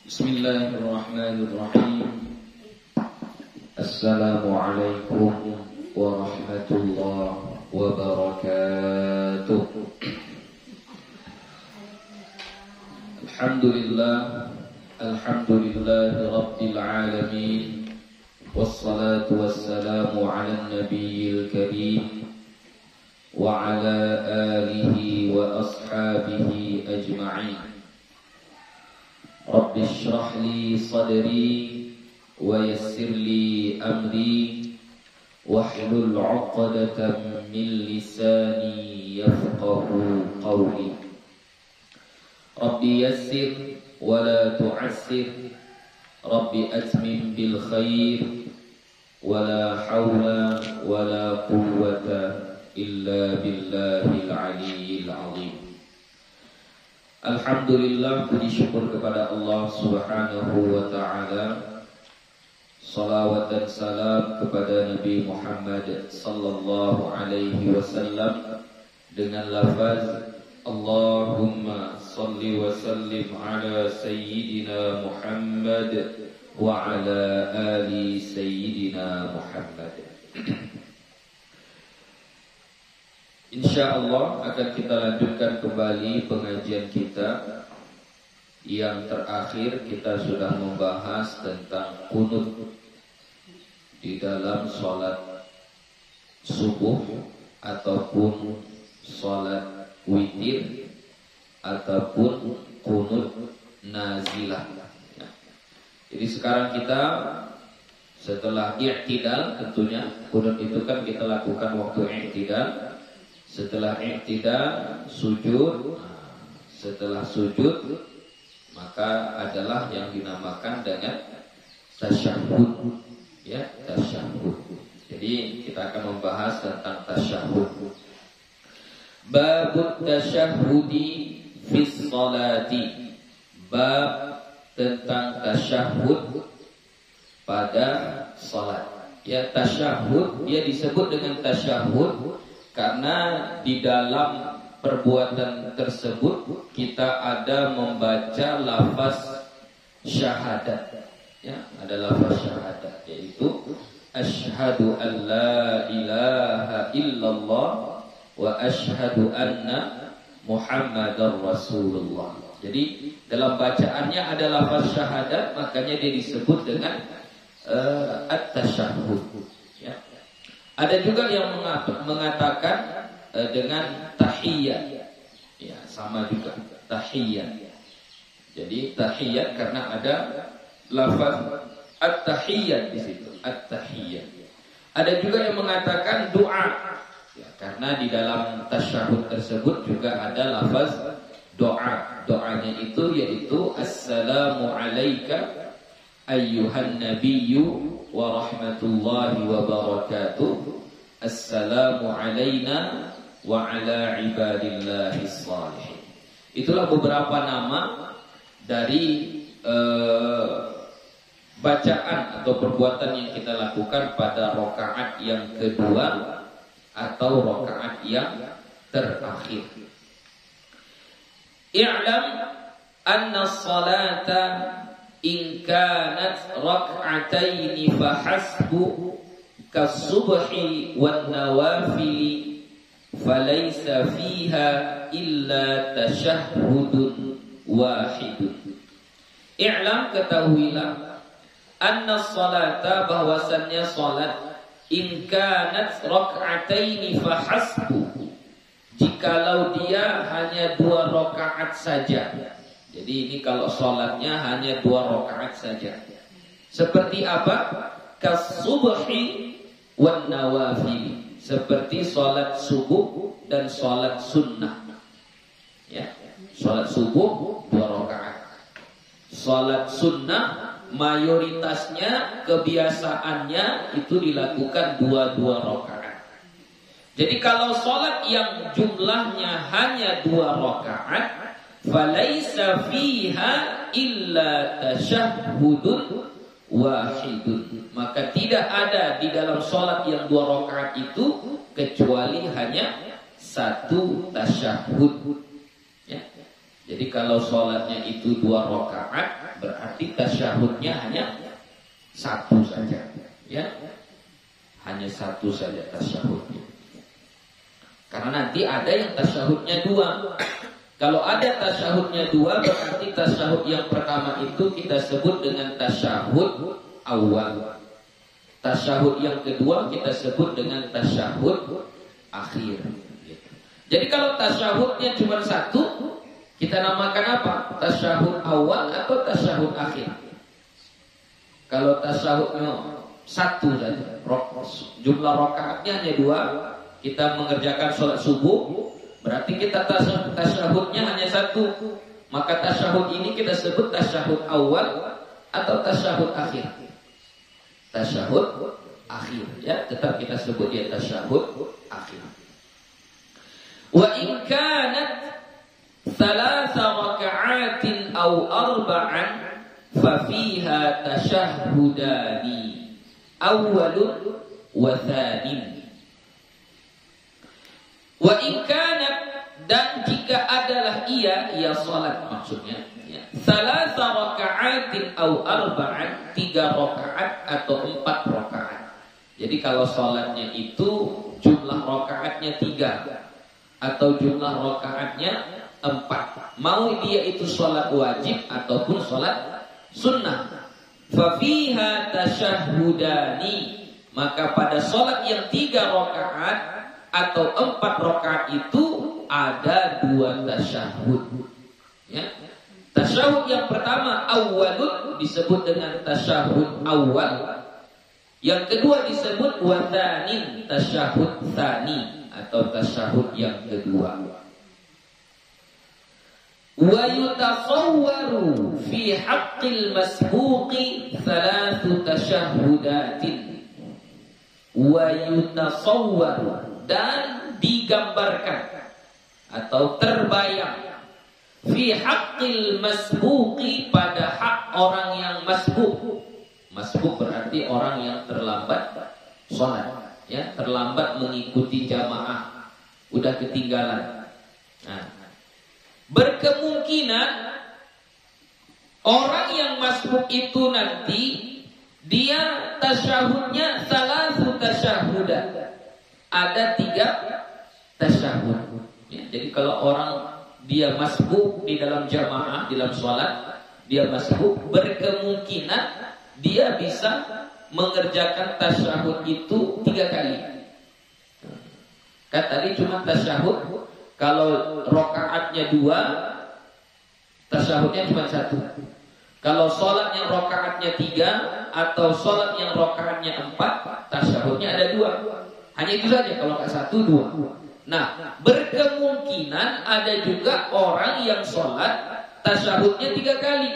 Bismillahirrahmanirrahim. Assalamualaikum warahmatullahi wabarakatuh. Alhamdulillahi rabbil alamin. Wassalatu wassalamu ala nabiyil karim wa ala alihi wa ashabihi ajma'in. Rabbi shrah li sadri wa yassir li amri wahlul 'uqdatam min lisani yafqahu qawli. Rabbi yassir wa la tu'assir, Rabbi atmim bil khair, wa la hawla wa la quwwata illa billahil aliyyil 'azim. Alhamdulillah, puji syukur kepada Allah Subhanahu wa ta'ala. Salawat dan salam kepada Nabi Muhammad sallallahu alaihi wasallam dengan lafaz Allahumma salli wa sallim ala sayyidina Muhammad wa ala ali sayyidina Muhammad. InsyaAllah akan kita lanjutkan kembali pengajian kita. Yang terakhir kita sudah membahas tentang qunut di dalam sholat subuh ataupun sholat witir ataupun qunut nazilah. Jadi sekarang kita setelah i'tidal, tentunya qunut itu kan kita lakukan waktu i'tidal. Setelah i'tidal, sujud. Setelah sujud, maka adalah yang dinamakan dengan tasyahud. Ya, tasyahud. Jadi kita akan membahas tentang tasyahud. Bab tasyahudi fi sholati. Bab tentang tasyahud pada salat. Ya, tasyahud dia disebut dengan tasyahud karena di dalam perbuatan tersebut kita ada membaca lafaz syahadat. Ya, ada lafaz syahadat, yaitu asyhadu an la ilaha illallah wa asyhadu anna Muhammadar Rasulullah. Jadi dalam bacaannya ada lafaz syahadat, makanya dia disebut dengan at-tasyahud. Ya. Ada juga yang mengatakan dengan tahiyyat. Ya, sama juga tahiyyat. Jadi tahiyyat karena ada lafaz at-tahiyyat di situ, at-tahiyyat. Ada juga yang mengatakan doa. Ya, karena di dalam tasyahud tersebut juga ada lafaz doa. Doanya itu yaitu assalamu alayka ayyuhan nabiyyu wa rahmatullahi wa barakatuh. Assalamu alayna wa ala ibadillahi shalihin. Itulah beberapa nama dari bacaan atau perbuatan yang kita lakukan pada rakaat yang kedua atau rakaat yang terakhir. I'lam anna as-salata in kanat rak'ataini fahasbu kasubhi wan nawafili falaysa fiha illa tasyahhudun wahidun. I'lam, ketahuilah, anna salata, bahwasannya salat, in kanat rak'ataini fahasbu, jikalau dia hanya 2 rakaat saja. Jadi ini kalau salatnya hanya 2 rakaat saja. Seperti apa? Kasubhi wan nawafil, seperti salat subuh dan salat sunnah. Ya, salat subuh 2 rakaat. Salat sunnah mayoritasnya, kebiasaannya itu dilakukan 2 rakaat. Jadi kalau salat yang jumlahnya hanya 2 rakaat, falaisa fiha illa tasyahhudun wahidun, maka tidak ada di dalam salat yang 2 rakaat itu kecuali hanya 1 tasyahud. Ya. Jadi kalau sholatnya itu 2 rakaat, berarti tasyahudnya hanya 1 saja, ya, hanya 1 saja tasyahudnya. Karena nanti ada yang tasyahudnya 2. Kalau ada tasyahudnya 2, berarti tasyahud yang pertama itu kita sebut dengan tasyahud awal. Tasyahud yang kedua kita sebut dengan tasyahud akhir. Jadi kalau tasyahudnya cuma 1, kita namakan apa? Tasyahud awal atau tasyahud akhir. Kalau tasyahudnya 1 saja, jumlah rakaatnya hanya 2, kita mengerjakan sholat subuh, berarti kita tasyahudnya hanya 1. Maka tasyahud ini kita sebut tasyahud awal atau tasyahud akhir. Tasyahud akhir, ya, tetap kita sebut dia tasyahud akhir. Wa in kanat 3 raka'atin aw 4 fa fiha tashahhudani awwalun wa thanin. Wa in kanat, dan jika adalah ia salat maksudnya, ya, 3 raka'atin aw 4, 3 rakaat atau 4 rakaat. Jadi kalau salatnya itu jumlah rakaatnya 3 atau jumlah rakaatnya 4, mau dia itu salat wajib ataupun salat sunnah, fa fiha tashahhudani, maka pada salat yang 3 rakaat atau 4 rakaat itu ada 2 tasyahud, ya. Tasyahud yang pertama awwalun disebut dengan tasyahud awal, yang kedua disebut wa tsanin, tasyahud tsani atau tasyahud yang kedua. Wa yutasawwaru fi haqqil masbuqi 3 tashahhudatin. Wa yutasawwaru, dan digambarkan atau terbayang, fi haqqil masbuqi, pada hak orang yang masbuk. Masbuk berarti orang yang terlambat sholat, ya, terlambat mengikuti jamaah, udah ketinggalan. Nah, berkemungkinan orang yang masbuk itu nanti dia tasyahudnya 3 tasyahhudan, ada 3 tasyahud, ya. Jadi kalau orang dia masbuk di dalam jamaah, di dalam sholat dia masbuk, berkemungkinan dia bisa mengerjakan tasyahud itu 3 kali. Kan tadi cuma tasyahud, kalau rakaatnya 2, tasyahudnya cuma 1. Kalau sholat yang rakaatnya 3 atau sholat yang rakaatnya 4, tasyahudnya ada 2. Hanya itu saja, kalau nggak 1, 2. Nah, berkemungkinan ada juga orang yang sholat tasyahudnya 3 kali.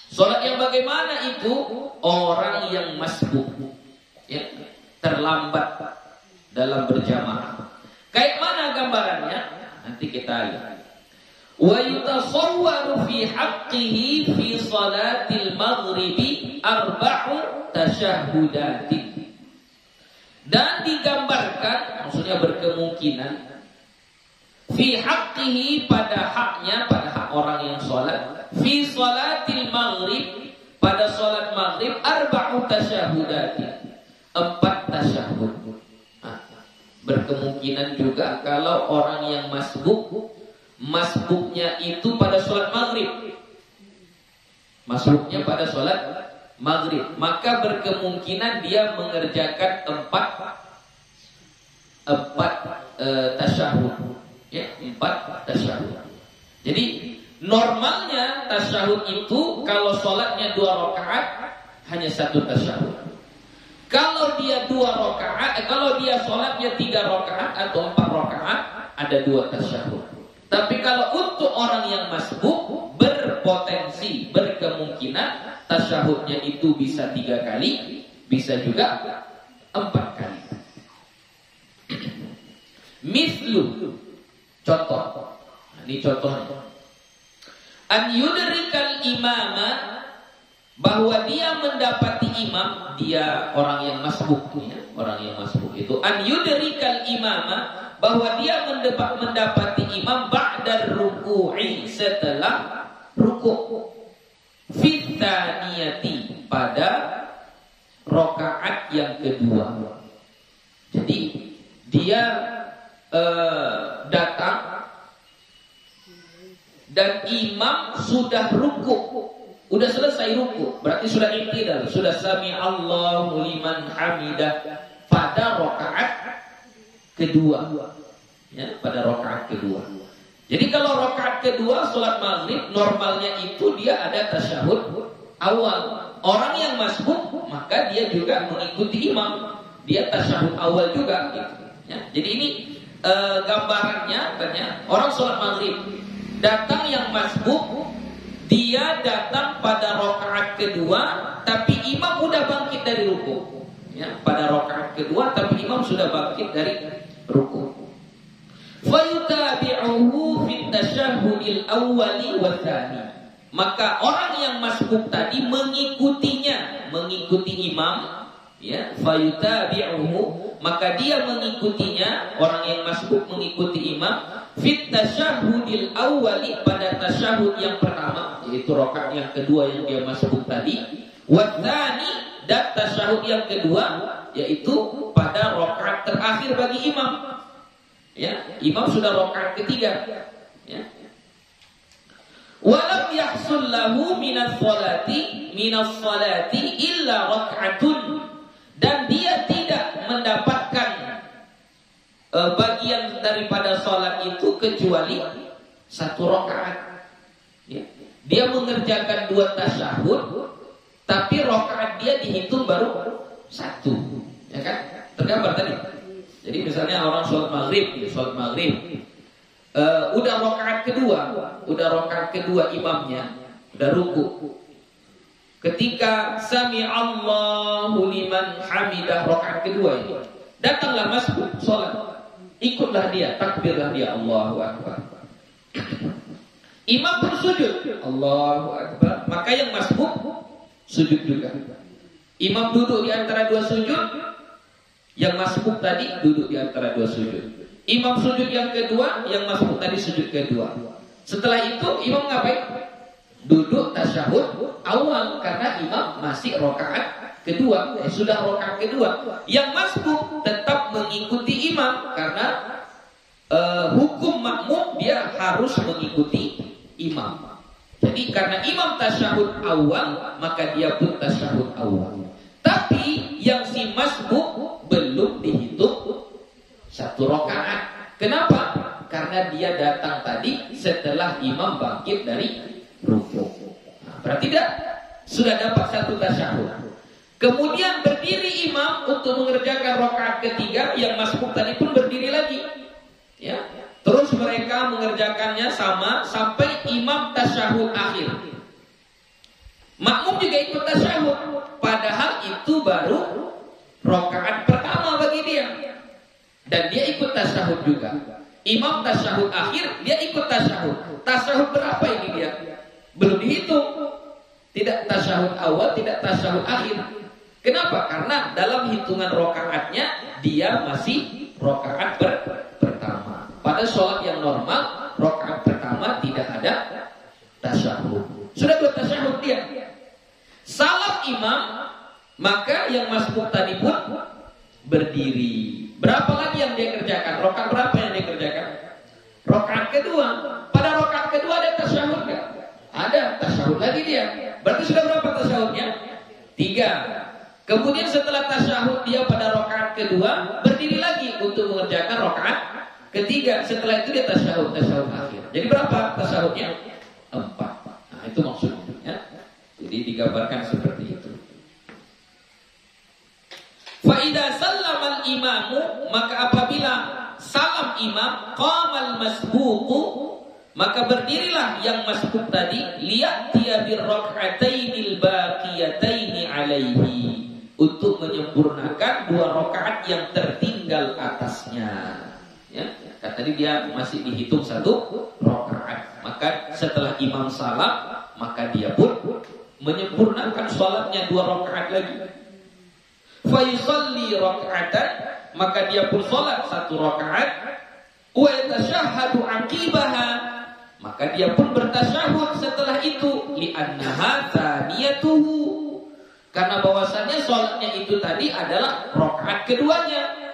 Sholat yang bagaimana itu? Orang yang masbuk, ya, terlambat dalam berjamaah. Kayak mana gambarannya? Nanti kita lihat. Wa yutasawwaru fi haqqihi fi salatil maghribi 4 tashahhudatin. Dan digambarkan, maksudnya berkemungkinan, fi haqqihi, pada haknya, pada hak orang yang sholat, fi salatil maghrib, pada sholat maghrib, 4 tashahhudatin, 4 tasyahud. Nah, berkemungkinan juga kalau orang yang masbuk, masbuknya itu pada sholat maghrib, masbuknya pada sholat maghrib, maka berkemungkinan dia mengerjakan 4 tasyahud, ya, 4 tasyahud. Jadi normalnya tasyahud itu kalau sholatnya 2 rakaat hanya 1 tasyahud. Kalau dia 2 rakaat, kalau dia sholatnya 3 rakaat atau 4 rakaat, ada 2 tasyahud. Tapi kalau untuk orang yang masbuk, berpotensi, berkemungkinan tasyahudnya itu bisa 3 kali, bisa juga 4 kali. Mislu, contoh. Ini contohnya. An yudrikal imama, bahwa dia mendapati imam, dia orang yang masbuk, ya, orang yang masbuk itu. An yudrikal imama, bahwa dia mendapati imam ba'da ruku'i, setelah ruku', fitaniyati, pada rakaat yang kedua. Jadi dia datang dan imam sudah ruku, udah selesai ruku, berarti sudah i'tidal, sudah sami Allahu liman hamidah pada rakaat kedua, ya, pada rakaat kedua. Jadi kalau rakaat kedua salat maghrib normalnya itu dia ada tasyahud awal. Orang yang masbuk maka dia juga mengikuti imam, dia tasyahud awal juga, gitu. Ya, jadi ini gambarannya, orang salat maghrib datang yang masbuk, dia datang pada rakaat kedua, tapi imam udah bangkit dari ruku. Ya, pada rakaat kedua, tapi imam sudah bangkit dari ruku. Fayutabi'uhu fit tasyahhudil awwali wa tsani. Maka orang yang masbuk tadi mengikutinya, mengikuti imam, ya, fayutabi'uhu, maka dia mengikutinya, orang yang masbuk mengikuti imam fit tasyahhudil awwali, pada tasyahud yang pertama, yaitu rakaat yang kedua yang dia masbuk tadi, wa tsani, dan tasyahud yang kedua yaitu pada rakaat terakhir bagi imam. Ya, imam sudah rakaat ketiga. Ya. Walam yahsul lahu minas salati illa rak'atun, dan dia tidak mendapatkan bagian daripada salat itu kecuali satu rakaat. Ya. Dia mengerjakan 2 tasyahud, tapi rakaat dia dihitung baru 1. Ya kan? Tergambar tadi. Jadi misalnya orang sholat maghrib, udah rakaat kedua imamnya, udah ruku. Ketika sami Allahu liman hamidah, rakaat kedua itu, datanglah masbuk sholat, ikutlah dia, takbirlah dia, Allahu Akbar. Imam pun sujud, Allahu Akbar, maka yang masbuk sujud juga. Imam duduk di antara 2 sujud, yang masbuk tadi duduk di antara 2 sujud. Imam sujud yang kedua, yang masbuk tadi sujud kedua. Setelah itu imam ngapain? Duduk tasyahud awal, karena imam masih rakaat kedua, sudah rakaat kedua. Yang masbuk tetap mengikuti imam, karena hukum makmum dia harus mengikuti imam. Jadi karena imam tasyahud awal, maka dia pun tasyahud awal. Tapi yang si masbuk belum dihitung 1 rakaat. Kenapa? Karena dia datang tadi setelah imam bangkit dari ruku. Nah, berarti sudah dapat 1 tasyahud. Kemudian berdiri imam untuk mengerjakan rakaat ketiga, yang masbuk tadi pun berdiri lagi. Ya. Terus mereka mengerjakannya sama sampai imam tasyahud akhir. Makmum juga ikut tasyahud, padahal itu baru rakaat pertama bagi dia, dan dia ikut tasyahud juga. Imam tasyahud akhir, dia ikut tasyahud. Tasyahud berapa ini dia? Belum dihitung. Tidak tasyahud awal, tidak tasyahud akhir. Kenapa? Karena dalam hitungan rakaatnya dia masih rakaat pertama. Pada sholat yang normal, rakaat pertama tidak ada tasyahud. Sudah 2 tasyahud dia. Salam imam, maka yang masbuk tadi pun berdiri. Berapa lagi yang dia kerjakan? Rakaat berapa yang dia kerjakan? Rakaat kedua. Pada rakaat kedua ada tasyahud nggak? Ada tasyahud lagi dia. Berarti sudah berapa tasyahudnya? 3. Kemudian setelah tasyahud dia pada rakaat kedua berdiri lagi untuk mengerjakan rakaat ketiga. Setelah itu dia tasyahud akhir. Jadi berapa tasyahudnya? 4. Nah, itu maksudnya. Ya. Jadi digambarkan seperti itu. Fa idza sallama al-imamu, maka apabila salam imam, qamal masbuqu, maka berdirilah yang masbuk tadi, liya'tiya bir rak'atainil baqiyataini alaihi, untuk menyempurnakan 2 rakaat yang tertinggal atasnya. Ya, tadi dia masih dihitung 1 rakaat. Maka setelah imam salam, maka dia pun menyempurnakan salatnya 2 rakaat lagi. Fa yusalli rak'atan, maka dia pun salat 1 rakaat. wa yatashahhadu aqibaha, maka dia pun bertasyahud setelah itu, li'annaha tsaniyatuhu, karena bahwasanya salatnya itu tadi adalah rakaat keduanya.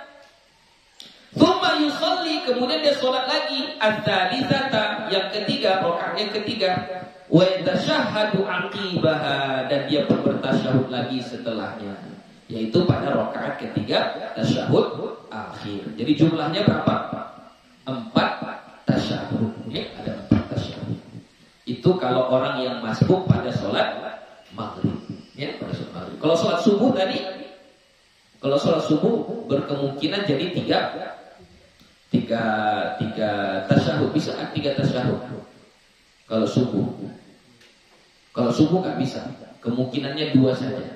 Tsumma yusalli, kemudian dia salat lagi ats-tsalitsata, yang ketiga, rakaat yang ketiga, wa yatashahhadu aqibaha, dan dia pun bertasyahud lagi setelahnya, yaitu pada rakaat ketiga tasyahud akhir. Jadi jumlahnya berapa? 4 tasyahud. Ya, ada 4 tasyahud. Itu kalau orang yang masbuk pada sholat maghrib. Ya, pada sholat maghrib. Kalau sholat subuh tadi, kalau sholat subuh berkemungkinan jadi tiga tasyahud. Bisa kan 3 tasyahud? Kalau subuh nggak bisa. Kemungkinannya 2 saja.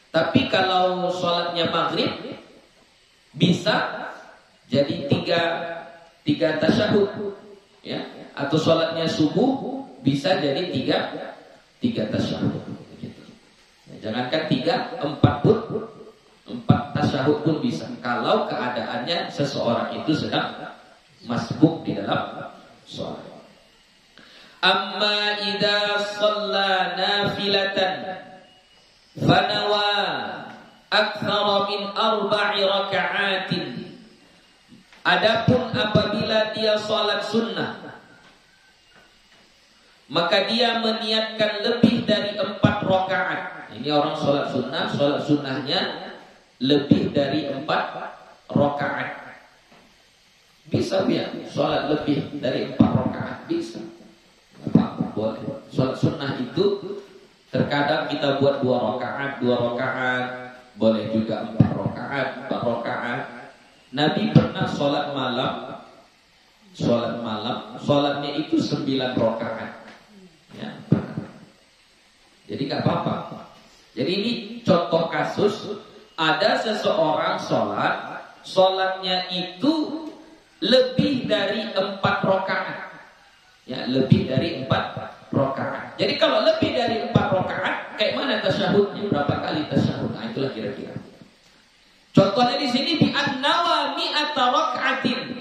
Tapi kalau sholatnya maghrib bisa jadi 3 tasyahud, ya. Atau sholatnya subuh bisa jadi 3 tasyahud. Begitu. Nah, jangankan 3, 4 pun, 4 tasyahud pun bisa. Kalau keadaannya seseorang itu sedang masbuk di dalam sholat. Amma idza shalla nafilatan fanawa aktsara min 4 raka'atin. Adapun apabila dia salat sunnah, maka dia meniatkan lebih dari 4 rakaat. Ini orang salat sunnahnya lebih dari 4 rakaat. Bisa ya, salat lebih dari 4 rakaat bisa. Apa boleh. Salat sunnah itu terkadang kita buat 2 rakaat, boleh juga 4 rakaat. Nabi pernah sholat malam, sholatnya itu 9 rakaat. Ya. Jadi nggak apa-apa. Jadi ini contoh kasus, ada seseorang sholatnya itu lebih dari 4 rakaat. Ya, lebih dari 4 rakaat. Jadi kalau lebih dari 4 rakaat, kayak mana tasyahudnya? Berapa kali tasyahud? Nah, itulah kira-kira. Contohnya di sini bi an-nawa mi'ata raka'atin,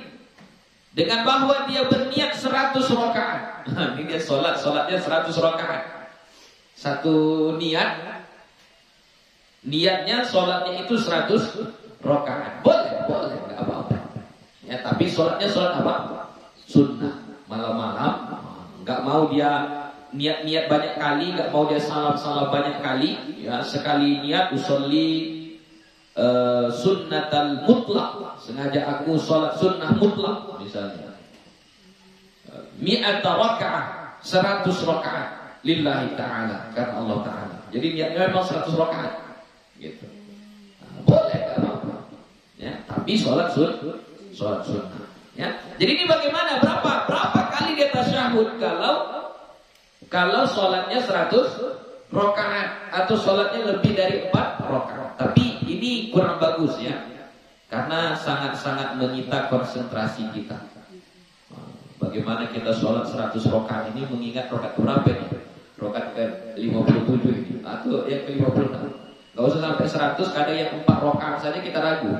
dengan bahwa dia berniat 100 rakaat. Ini dia salatnya 100 rakaat. Satu niatnya salatnya itu 100 rakaat. Boleh enggak apa-apa. Ya, tapi salatnya salat apa? Sunnah. Malam-malam enggak mau dia niat banyak kali, enggak mau dia salam banyak kali, ya, sekali niat usolli sunnatal mutlak, sengaja aku sholat sunnah mutlak misalnya, mi'ata raka'ah, 100 rakaat lillahi ta'ala, karena Allah ta'ala. Jadi niatnya memang 100 rakaat gitu. Nah, boleh kan? Ya, tapi sholat sunnah. Ya. Jadi ini bagaimana? Berapa kali dia tasyahud kalau sholatnya 100 rakaat atau sholatnya lebih dari 4 rakaat. Tapi ini kurang bagus ya, karena sangat-sangat menyita konsentrasi kita. Bagaimana kita sholat 100 rakaat ini, mengingat rakaat berapa nih? Rakaat ke 57 ini atau yang ke 56. Gak usah sampai 100, kadang yang 4 rakaat saja kita ragu.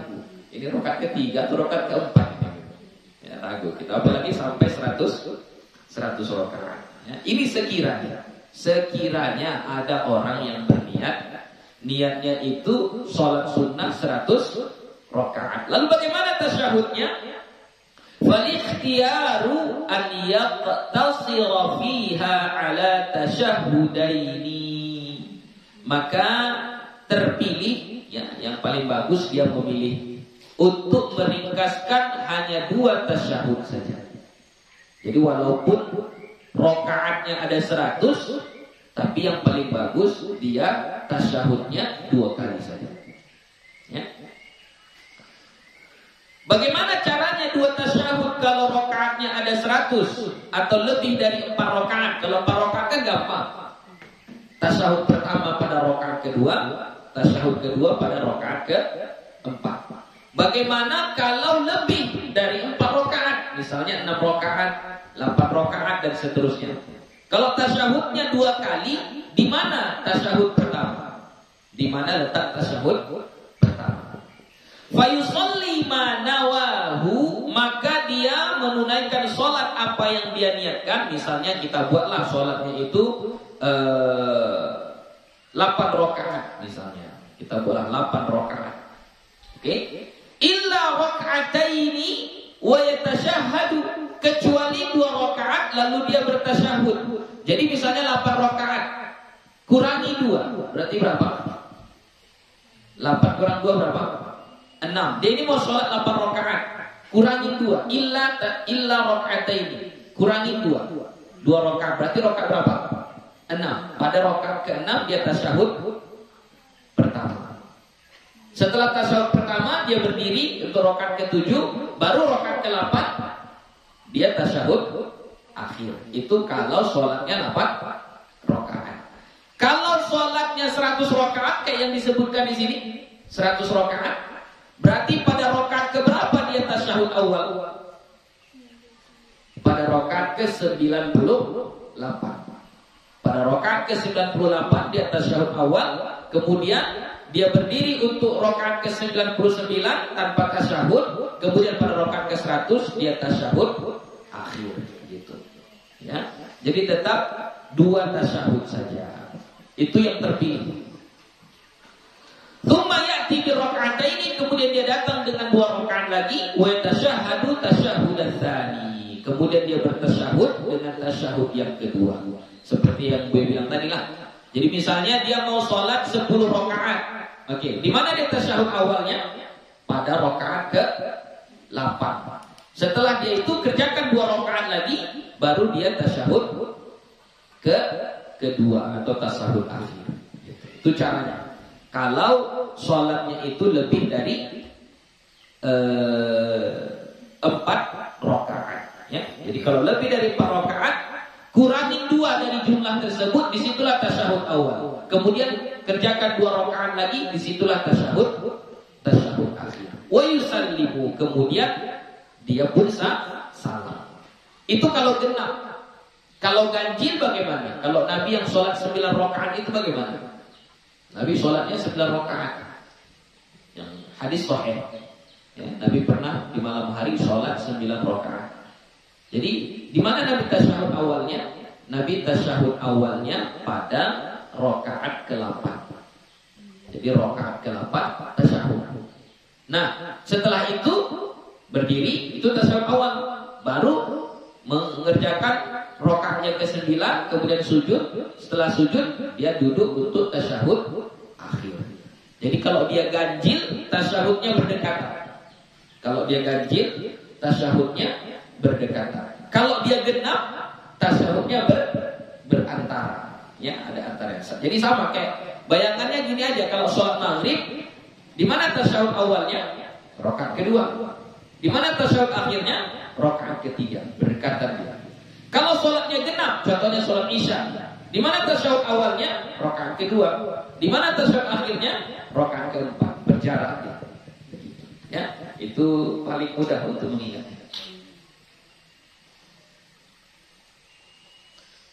Ini rakaat ketiga atau rakaat keempat ini. Ya, ragu kita, apalagi sampai 100 rakaat. Ya, ini sekiranya ada orang yang berniat, niatnya itu sholat sunnah 100 rakaat. Lalu bagaimana tasyahudnya? Fal-ikhtiyaru an yaqtasira fiha ala tasyahhudaini. Maka terpilih, ya, yang paling bagus dia memilih untuk meringkaskan hanya 2 tasyahud saja. Jadi walaupun rakaatnya ada 100, tapi yang paling bagus dia tasyahudnya 2 kali saja. Ya. Bagaimana caranya 2 tasyahud kalau rakaatnya ada 100 atau lebih dari 4 rakaat? Kalau 4 rakaat kan gampang. Tasyahud pertama pada rakaat kedua, tasyahud kedua pada rakaat keempat. Bagaimana kalau lebih dari 4 rakaat? Misalnya 6 rakaat, 8 rakaat dan seterusnya. Kalau tasyahudnya 2 kali, di mana tasyahud pertama? Di mana letak tasyahud pertama? Fa yusalli ma nawahu, maka dia menunaikan sholat apa yang dia niatkan, misalnya kita buatlah sholatnya itu 8 rakaat misalnya. Kita buatlah 8 rakaat. Oke? Illa raka'ataini wa yatashahhadu, kecuali 2 rakaat lalu dia bertasyahud. Jadi misalnya 8 rakaat kurangi 2, berarti berapa? 8 kurang 2 berapa? 6. Dia ini mau sholat 8 rakaat, kurangi 2, illa raka'ataini, kurangi 2 rakaat, berarti rakaat berapa? 6. Pada rakaat ke-6 dia tasyahud pertama. Setelah tasyahud pertama dia berdiri untuk rakaat ke-7, baru rakaat ke-8 dia tasyahud akhir. Itu kalau sholatnya 8 rakaat. Kalau sholatnya 100 rakaat kayak yang disebutkan di sini, 100 rakaat, berarti pada rakaat keberapa dia tasyahud awal? Pada rakaat ke-98. Pada rakaat ke-98 dia tasyahud awal, kemudian dia berdiri untuk rakaat ke-99 tanpa tasyahud, kemudian pada rakaat ke-100 dia tasyahud akhir, gitu. Ya. Jadi tetap 2 tasyahud saja. Itu yang terpilih. Tsumma ya'ti bi raka'ataini, kemudian dia datang dengan 2 rakaat lagi, wa tasyahhadu tasyahhudan tsani. Kemudian dia bertasyahud dengan tasyahud yang kedua. Seperti yang gue bilang tadi lah. Jadi misalnya dia mau sholat 10 rakaat. Oke, di mana dia tasyahud awalnya? Pada rakaat ke-8. Setelah dia itu kerjakan 2 rakaat lagi, baru dia tasyahud kedua atau tasyahud akhir. Itu caranya. Kalau sholatnya itu lebih dari 4 rakaat, ya. Jadi kalau lebih dari 4 rakaat, kurangi 2 dari jumlah tersebut, disitulah tasyahud awal. Kemudian kerjakan 2 rakaat lagi, disitulah tasyahud akhir. Wa yusallimu, kemudian dia pun salam. Itu kalau genap. Kalau ganjil bagaimana? Kalau Nabi yang sholat 9 rakaat itu bagaimana? Nabi sholatnya 9 rakaat. Yang hadis sahih. Ya, Nabi pernah di malam hari sholat 9 rakaat. Jadi di mana Nabi tasyahud awalnya? Nabi tasyahud awalnya pada rakaat ke-8. Jadi rakaat ke-8 tasyahud. Nah, setelah itu berdiri, itu tasyahud awal. Baru mengerjakan rakaatnya ke-9, kemudian sujud. Setelah sujud dia duduk untuk tasyahud akhir. Jadi kalau dia ganjil, tasyahudnya berdekatan. Kalau dia ganjil, tasyahudnya berdekatan. Kalau dia genap, tasyahudnya berantara. Ya, ada antara. Jadi sama kayak bayangannya gini aja, kalau sholat maghrib, di mana tasyahud awalnya? Rakaat kedua. Di mana tasyahud akhirnya? Rakaat ketiga. Berdekatan dia. Kalau sholatnya genap, contohnya sholat isya, di mana tasyahud awalnya? Rakaat kedua. Di mana tasyahud akhirnya? Rakaat keempat. Berjarak. Ya, itu paling mudah untuk mengingat.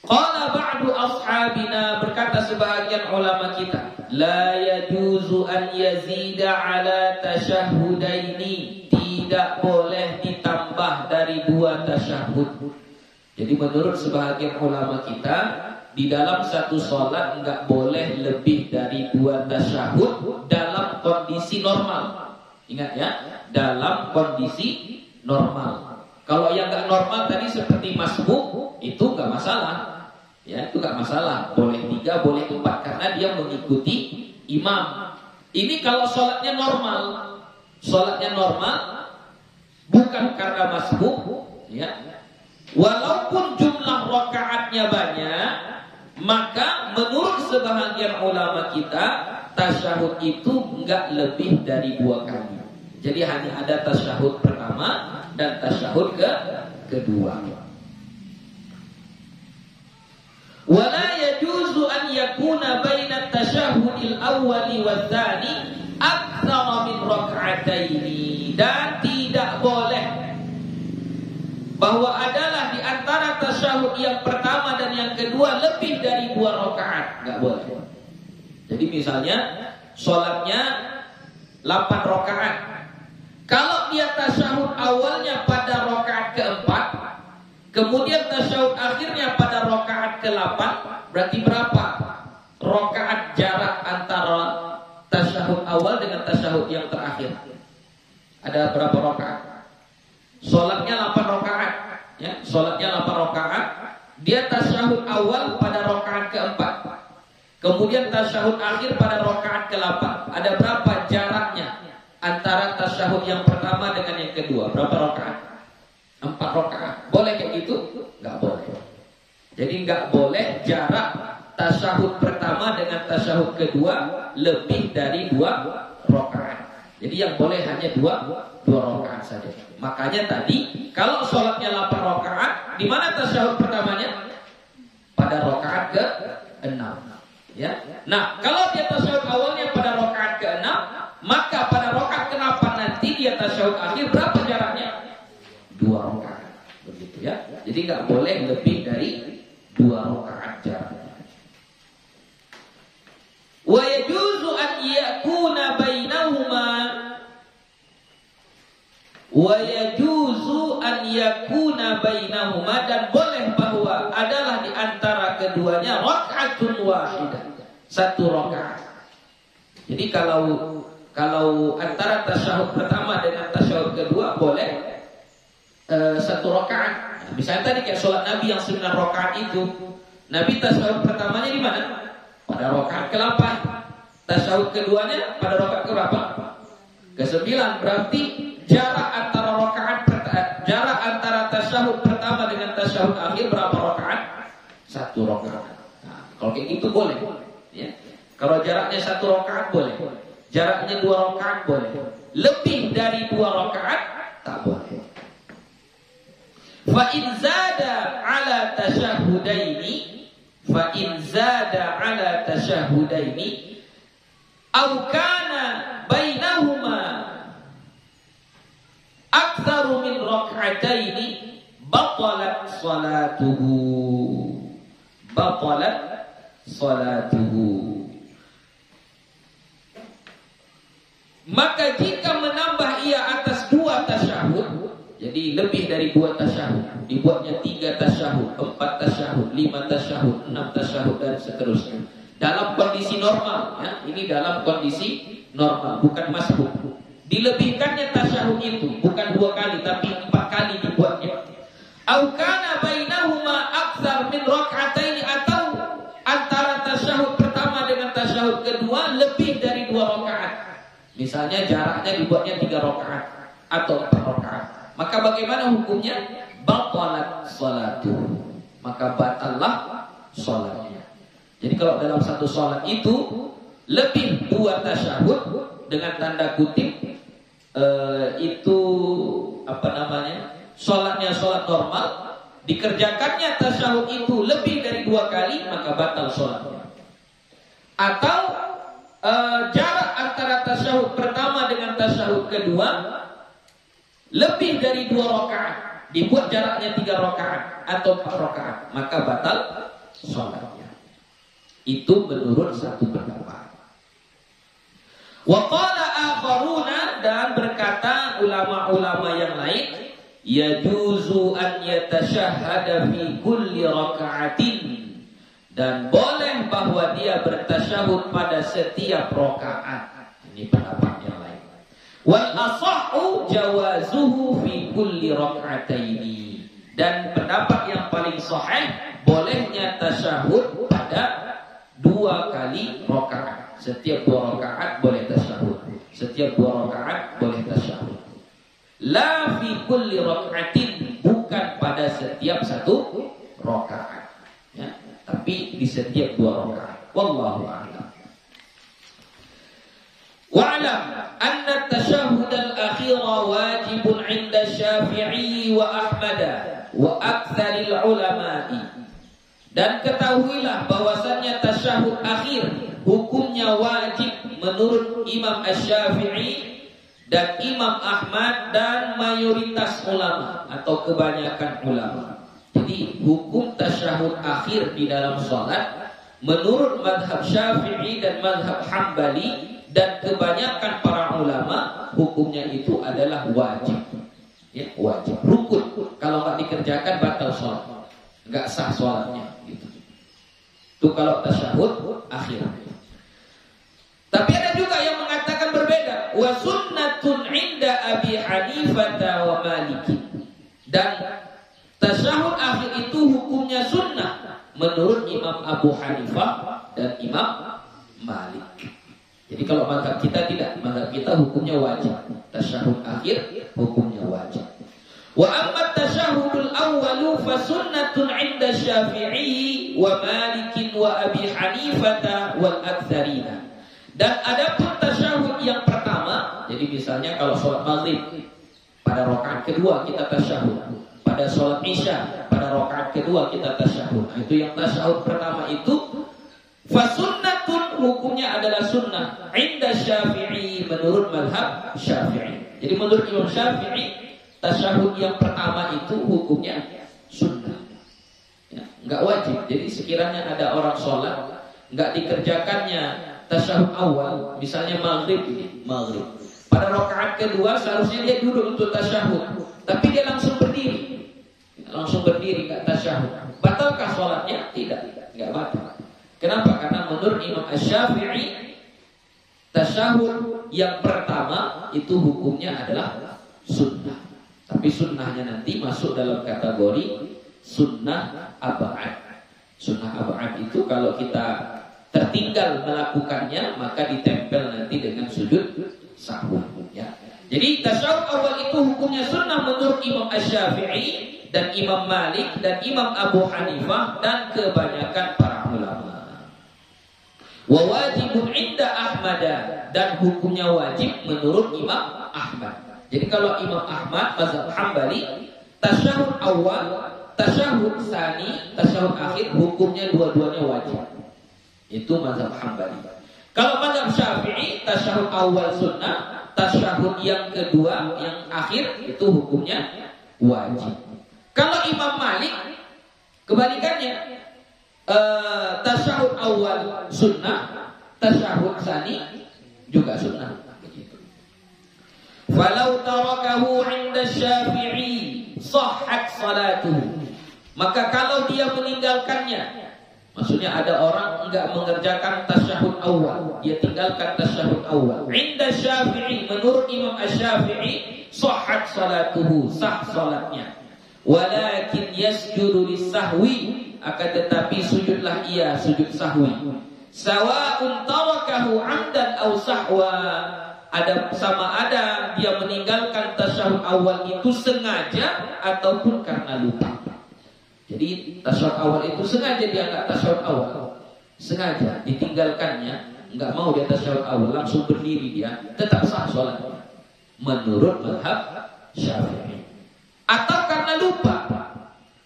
Qala ba'du ashabina, berkata sebahagian ulama kita, la yajuzu an yazida ala tasyahhudaini, tidak boleh ditambah dari 2 tasyahud. Jadi menurut sebahagian ulama kita, di dalam satu sholat enggak boleh lebih dari 2 tasyahud dalam kondisi normal. Ingat ya, dalam kondisi normal. Kalau yang enggak normal tadi seperti masbuk, itu enggak masalah. Ya, itu enggak masalah. Boleh 3, boleh 4 karena dia mengikuti imam. Ini kalau sholatnya normal. Sholatnya normal bukan karena masbuk, ya. Walaupun jumlah rakaatnya banyak, maka menurut sebahagian ulama kita, tasyahud itu enggak lebih dari 2 kali. Jadi hanya ada tasyahud pertama dan tasyahud kedua. Wala yajuzu an yakuna baina tasyahudil awwali wa tsani aktsara min rak'ataini, dan tidak boleh bahwa adalah di antara tasyahud yang pertama dan yang kedua lebih dari 2 rakaat, enggak boleh. Jadi misalnya sholatnya 8 rakaat. Kalau dia tasyahud awalnya pada rakaat keempat, Kemudian tasyahud akhirnya pada rakaat ke-8, berarti berapa rakaat jarak antara tasyahud awal dengan tasyahud yang terakhir? Ada berapa rakaat? Salatnya 8 rakaat, ya. Salatnya 8 rakaat. Dia tasyahud awal pada rakaat ke-4. Kemudian tasyahud akhir pada rakaat ke-8. Ada berapa jaraknya antara tasyahud yang pertama dengan yang kedua? Berapa rakaat? 4 rakaat. Boleh kayak gitu? Enggak boleh. Jadi enggak boleh jarak tasyahud pertama dengan tasyahud kedua lebih dari 2 rakaat. Jadi yang boleh hanya 2 rakaat saja. Makanya tadi kalau sholatnya 8 rakaat, di mana tasyahud pertamanya? Pada rakaat ke-6. Ya. Nah, kalau dia tasyahud awalnya pada rakaat ke-6, maka pada rakaat ke-8 nanti dia tasyahud akhir berapa jaraknya? 2 rakaat. Begitu ya. Jadi enggak boleh lebih dari 2 rakaat jaraknya. Wa yajuzu an yakuna bainahuma dan boleh bahwa adalah di antara keduanya rakaatun wahidah, 1 rakaat. Jadi kalau antara tasyahud pertama dengan tasyahud kedua boleh 1 rakaat. Nah, misalnya tadi kayak sholat Nabi yang 9 rakaat itu, Nabi tasyahud pertamanya di mana? Pada rakaat ke-8. Tasyahud keduanya pada rakaat ke berapa? Ke-9. Berarti jarak antara tasyahud pertama dengan tasyahud akhir berapa rakaat? 1 rakaat. Nah, kalau kayak gitu boleh, ya. Kalau jaraknya 1 rakaat boleh. Jaraknya 2 rakaat boleh. Lebih dari 2 rakaat tak boleh. Fa in zada ala tasyahudaini aw kana bainahuma aktsaru min rak'ataini batalat salatuhu. Maka jika menambah ia atas 2 tasyahud, jadi lebih dari 2 tasyahud, dibuatnya 3 tasyahud, 4 tasyahud, 5 tasyahud, 6 tasyahud dan seterusnya. Dalam kondisi normal, ya, ini dalam kondisi normal, bukan masbuk. Dilebihkannya tasyahud itu bukan 2 kali tapi 4 kali dibuatnya. Au kana bainahuma aktsar min rak'ataini, atau antara tasyahud pertama dengan tasyahud kedua lebih dari 2 rakaat. Misalnya jaraknya dibuatnya 3 rakaat atau 4 rakaat. Maka bagaimana hukumnya? Batalat salatu. Maka batallah salatnya. Jadi kalau dalam satu salat itu lebih 2 tasyahud dengan tanda kutip itu salatnya salat normal, dikerjakannya tasyahud itu lebih dari 2 kali, maka batal salatnya. Atau jarak antara tasyahud pertama dengan tasyahud kedua lebih dari 2 rakaat, dibuat jaraknya 3 rakaat atau 4 rakaat, maka batal salatnya. Itu menurut satu pendapat. Wa qala akharuna, dan berkata ulama-ulama yang lain, yajuzu an yatashahhada fi kulli raka'atin, dan boleh bahwa dia bertasyahud pada setiap rakaat. Ini pendapat yang lain. Wal asahhu jawazuhu fi kulli raka'ataini, dan pendapat yang paling sahih bolehnya tasyahud pada 2 kali rakaat. Setiap 2 rakaat boleh tasyahud. Setiap 2 rakaat boleh tasyahud. La fi kulli raka'atin, bukan pada setiap 1 rakaat, ya, tapi di setiap 2 rakaat. Wallahu a'lam. Wa'lam anna at-tashahhud al-akhira wajibun 'inda Syafi'i wa Ahmad wa aktsaril ulama'i. Dan ketahuilah bahwasannya tasyahud akhir hukumnya wajib menurut Imam Asy-Syafi'i dan Imam Ahmad dan mayoritas ulama atau kebanyakan ulama. Jadi hukum tasyahud akhir di dalam salat menurut mazhab Syafi'i dan mazhab Hambali dan kebanyakan para ulama, hukumnya itu adalah wajib. Ya, wajib, rukun. Kalau nggak dikerjakan batal sholat, nggak sah sholatnya. Gitu. Itu kalau tasyahud akhir. Tapi ada juga yang mengatakan berbeda. Wa sunnatun inda Abi Hanifah wa Maliki. Dan tasyahud akhir itu hukumnya sunnah menurut Imam Abu Hanifah dan Imam Malik. Jadi kalau mazhab kita tidak, mazhab kita hukumnya wajib. Tasyahud akhir hukumnya wajib. Wa amma tasyahudul awwalu fa sunnatun 'inda Syafi'i wa Malik wa Abi Hanifah wal aktsarina. Dan adapun tasyahud yang pertama, jadi misalnya kalau sholat maghrib pada rakaat kedua kita tasyahud, pada sholat isya pada rakaat kedua kita tasyahud. Itu yang tasyahud pertama itu fasunnatun, hukumnya adalah sunnah inda Syafi'i, menurut mazhab Syafi'i. Jadi menurut Imam Syafi'i tasyahud yang pertama itu hukumnya sunnah, ya, nggak wajib. Jadi sekiranya ada orang sholat nggak dikerjakannya tasyahud awal, misalnya maghrib pada rakaat kedua seharusnya dia duduk untuk tasyahud, tapi dia langsung berdiri nggak tasyahud. Batalkah sholatnya? Tidak, nggak batal. Kenapa? Karena menurut Imam Asy-Syafi'i tasyahud yang pertama itu hukumnya adalah sunnah. Tapi sunnahnya nanti masuk dalam kategori sunnah ab'ad. Sunnah ab'ad itu kalau kita tertinggal melakukannya maka ditempel nanti dengan sujud sahwi. Ya. Jadi tasyahud awal itu hukumnya sunnah menurut Imam Asy-Syafi'i dan Imam Malik dan Imam Abu Hanifah dan kebanyakan para ulama. Wa wajibun inda Ahmad, dan hukumnya wajib menurut Imam Ahmad. Jadi kalau Imam Ahmad mazhab Hambali, tasyahud awal, tasyahud tsani, tasyahud akhir hukumnya dua-duanya wajib. Itu mazhab Hambali. Kalau mazhab Syafi'i tasyahud awal sunnah, tasyahud yang kedua yang akhir itu hukumnya wajib. Kalau Imam Malik kebalikannya, tasyahud awal sunnah, tasyahud tsani juga sunnah. Falau tarakahu 'inda Syafi'i sahhat salatuhu. Maka kalau dia meninggalkannya, maksudnya ada orang enggak mengerjakan tasyahud awal, dia tinggalkan tasyahud awal. 'Inda Syafi'i, menurut Imam Asy-Syafi'i sahhat salatuhu, sah salatnya. Walakin yasjudu lis-sahwi, akan tetapi sujudlah ia sujud sahwi. Sawa'un tarakahu 'amdan aw sahwa, sama ada dia meninggalkan tasyahud awal itu sengaja ataupun karena lupa. Jadi tasyahud awal itu sengaja dia enggak tasyahud awal, sengaja ditinggalkannya, enggak mau dia tasyahud awal, langsung berdiri dia, tetap sah salatnya menurut mazhab Syafi'i. Atau karena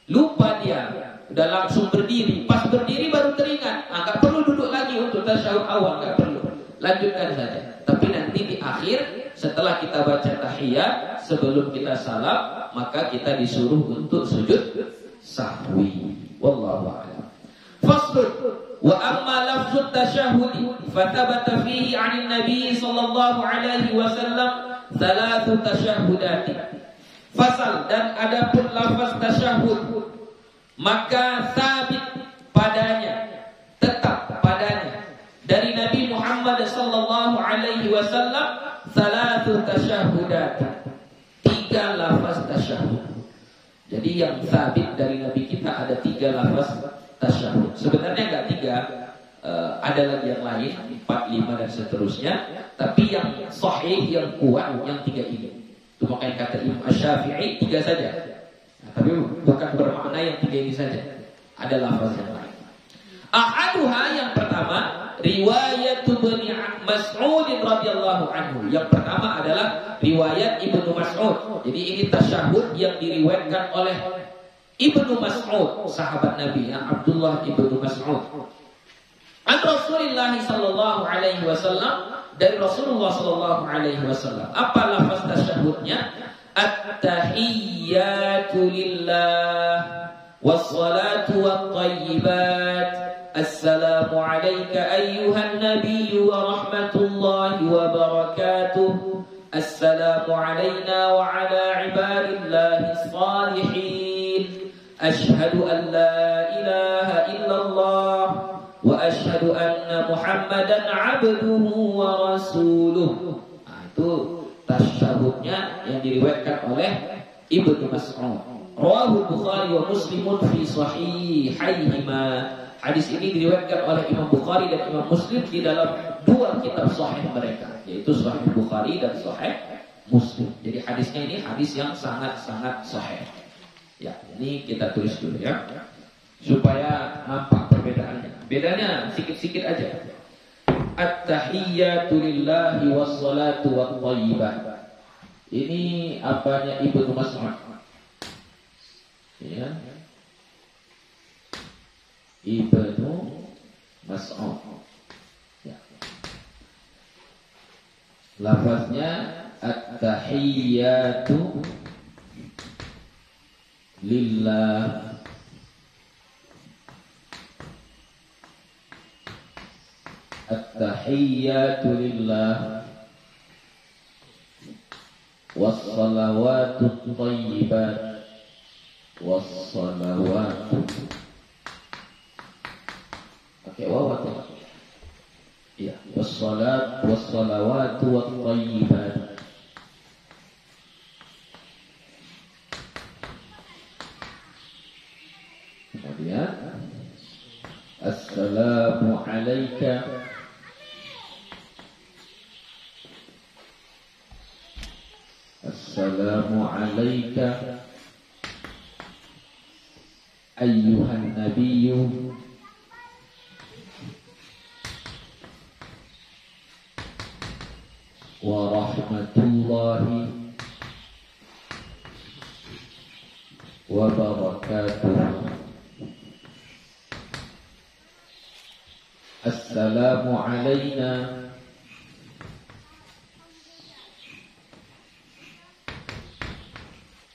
lupa dia udah langsung berdiri, pas berdiri baru teringat, enggak perlu duduk lagi untuk tasyahud awal, enggak perlu, lanjutkan saja. Tapi nanti di akhir setelah kita baca tahiyat, sebelum kita salam, maka kita disuruh untuk sujud sahwi. Wallahu a'lam. Fasl. Wa amma lafzut tasyahhud fathabata fihi 'anil nabi sallallahu alaihi wasallam thalathu tasyahhudat. Fasal, dan adapun lafaz tasyahhud maka sabit padanya, tetap padanya dari Nabi Muhammad sallallahu alaihi wasallam thalathu tasyahhudat, 3 lafaz tasyahhud. Jadi yang sabit dari Nabi kita ada 3 lafaz tasyahud. Sebenarnya enggak 3, ada lagi yang lain 4, 5 dan seterusnya. Tapi yang sahih, yang kuat, yang 3 ini. Itu makanya kata Imam Asy-Syafi'i 3 saja. Nah, tapi bukan bermakna yang 3 ini saja. Ada lafaz yang lain. Ahaduha, yang pertama, riwayat Ibnu Mas'ud radhiyallahu anhu. Yang pertama adalah riwayat Ibnu Mas'ud. Jadi ini tasyahud yang diriwayatkan oleh Ibnu Mas'ud, sahabat Nabi, ya, Abdullah Ibnu Mas'ud. An Rasulullah sallallahu alaihi wasallam, dari Rasulullah sallallahu alaihi wasallam. Apa lafaz tasyahudnya? At-tahiyyatu lillah was-salatu wat-thayyibat. Assalamu alayka ayyuhan nabiyyu wa rahmatullahi wa barakatuh. Assalamu alayna wa ala ibadillahi salihin. Asyhadu an la ilaha illallah wa asyhadu anna Muhammadan abduhu wa rasuluh. Nah, itu tasyahudnya yang diriwayatkan oleh Ibnu Mas'ud. Rawahu Bukhari wa Muslimun fi sahihaihima. Hadis ini diriwayatkan oleh Imam Bukhari dan Imam Muslim di dalam dua kitab sahih mereka, yaitu Sahih Bukhari dan Sahih Muslim. Jadi hadisnya ini hadis yang sangat-sangat sahih. Ya, ini kita tulis dulu ya, supaya nampak perbedaannya. Bedanya sikit-sikit aja. At-tahiyyatu lillahi wassalatu wathayyibat. Ini apanya Ibnu Mas'ud? Ya. Ibnu Mas'ud. Ya. Lafaznya at-tahiyyatu lillah at-tahiyyatu lillah was-salawatu thayyibat was-salawatu pakai waw atau iya was-salat was-salawatu wat-thayyibat. Kemudian assalamu alayka assalamu alayka ayyuhan nabiyyu wa rahmatullahi wa barakatuh. Assalamu alayna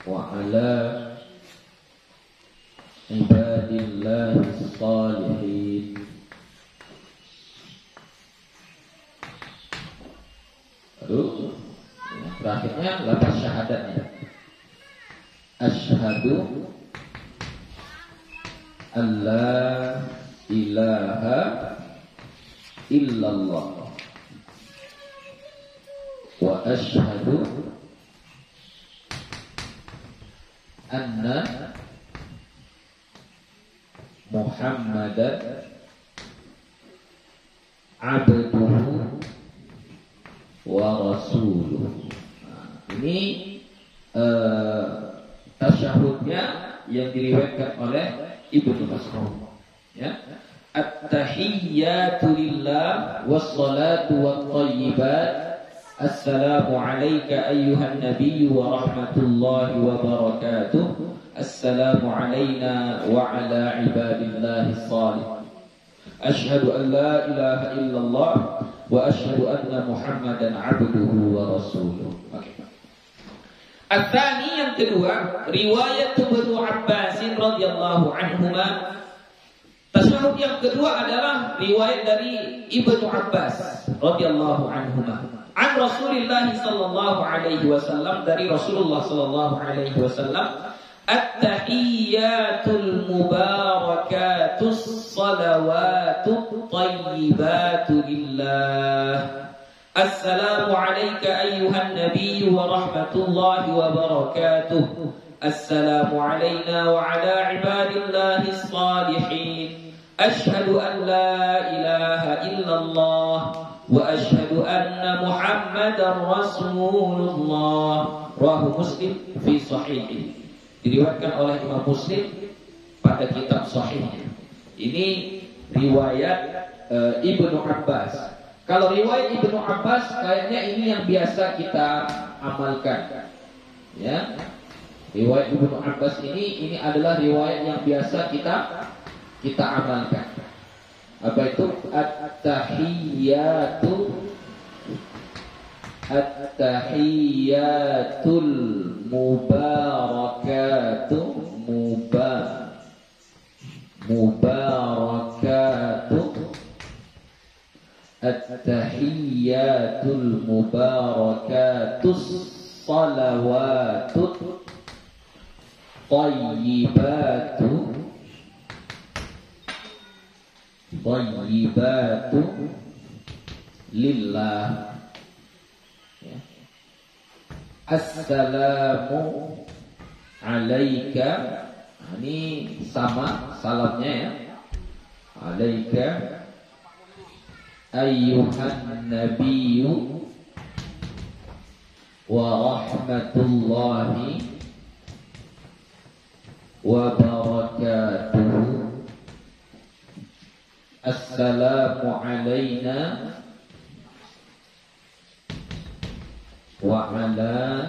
wa ala ibadillahi salihin. Lalu terakhirnya lafaz syahadatnya. Asyhadu an la ilaha illallah wa asyhadu anna Muhammadan abduhu wa rasuluh. Nah, ini tasyahudnya yang diriwayatkan oleh Ibnu Mas'ud. Ya. At-tahiyyatu lillah was-salatu wat-thayyibat. Assalamu alayka ayyuhan nabiyyu wa rahmatullahi wa barakatuh. Assalamu alayna wa ala ibadillahi salihin. Asyhadu an la ilaha illallah wa asyhadu anna Muhammadan abduhu wa rasuluh. Okay. At-tsani yang kedua, riwayat Ibnu Abbas radhiyallahu anhuma. Tasyahud yang kedua adalah riwayat dari Ibnu Abbas radhiyallahu anhuma. An Rasulillah sallallahu alaihi wasallam, dari Rasulullah sallallahu alaihi wasallam, at-tahiyyatul mubarakatus salawatut thayyibatu lillah. Assalamu alayka ayyuhan nabiyyu wa rahmatullahi wa barakatuh. Assalamu alayna wa ala ibadillahi salihin. Ashhadu an la ilaha illallah wa ashhadu anna Muhammadan Rasulullah. Rawahu Muslim fi sahihi. Diriwayatkan oleh Imam Muslim pada kitab sahihnya. Ini riwayat Ibnu Abbas. Kalau riwayat Ibnu Abbas kayaknya ini yang biasa kita amalkan. Ya. Riwayat Ibnu Abbas ini adalah riwayat yang biasa kita amalkan. Apa itu? At-tahiyyatul mubarakatuh at-tahiyyatul mubarakatus salawatut Thayyibatu lillah. Ya. Assalamu alaika. Ini sama salamnya ya. Alaika ayyuhan nabiyyu wa rahmatullahi wa barakatuh. Assalamu alayna wa ala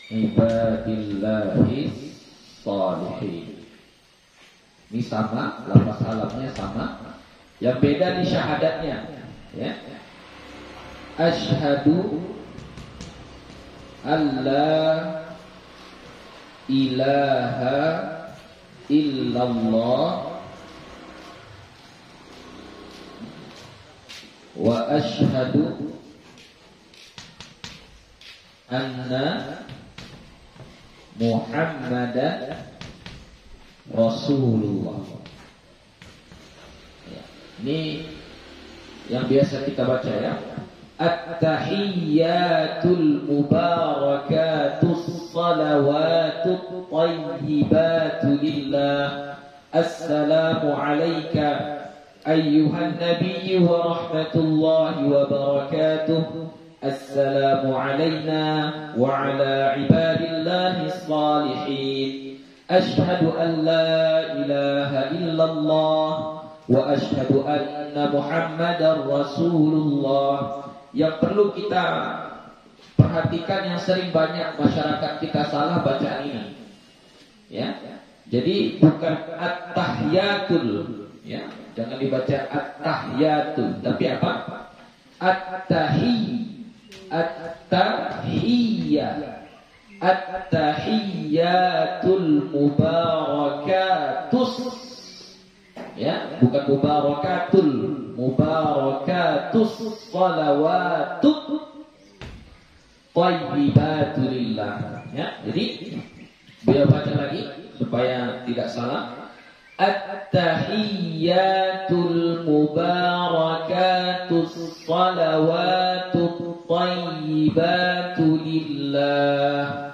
ibadillahis salihin. Ini sama, lafaz salamnya sama. Yang beda di syahadatnya, ya. Asyhadu alla ilaha illallah wa asyhadu anna Muhammadan Rasulullah. Ya, ini yang biasa kita baca ya. At-tahiyyatul mubarakatus salawatut thayyibatu lillah. Assalamu alayka ayyuhan nabiyyu wa rahmatullahi wa barakatuh. Assalamu alayna wa ala ibadillahis salihin. Ashhadu an la ilaha illallah wa ashhadu anna Muhammadar Rasulullah. Yang perlu kita perhatikan, yang sering banyak masyarakat kita salah bacaan ini. Ya. Jadi bukan at-tahiyatul, ya. Jangan dibaca at-tahiyatul, tapi apa? At-tahiyyatul mubarakatus. Ya, bukan mubarakatul, mubarakatus salawatut thayyibatu lillah. Ya, jadi biar baca lagi supaya tidak salah. At-tahiyyatul mubarakatus salawatut thayyibatu lillah.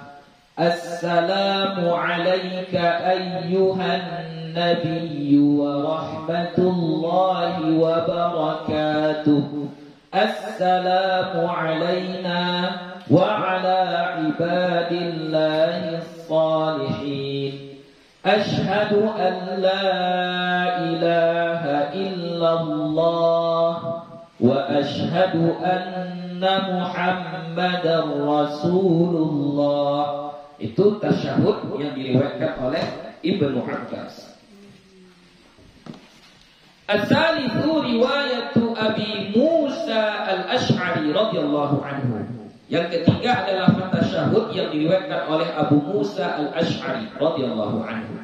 Assalamu alayka ayyuhan nabiyyu wa rahmatullahi wa barakatuh. Assalamu alayna wa ala ibadillahis salihin. Ashhadu an la ilaha illallah wa ashhadu anna Muhammadar Rasulullah. Itu tasyahud yang diriwayatkan oleh Ibnu Abbas. Ats-tsalitsu riwayatu Abi Musa al-Asy'ari radhiyallahu anhu. Yang ketiga adalah tasyahud yang diriwayatkan oleh Abu Musa al-Asy'ari radhiyallahu anhu.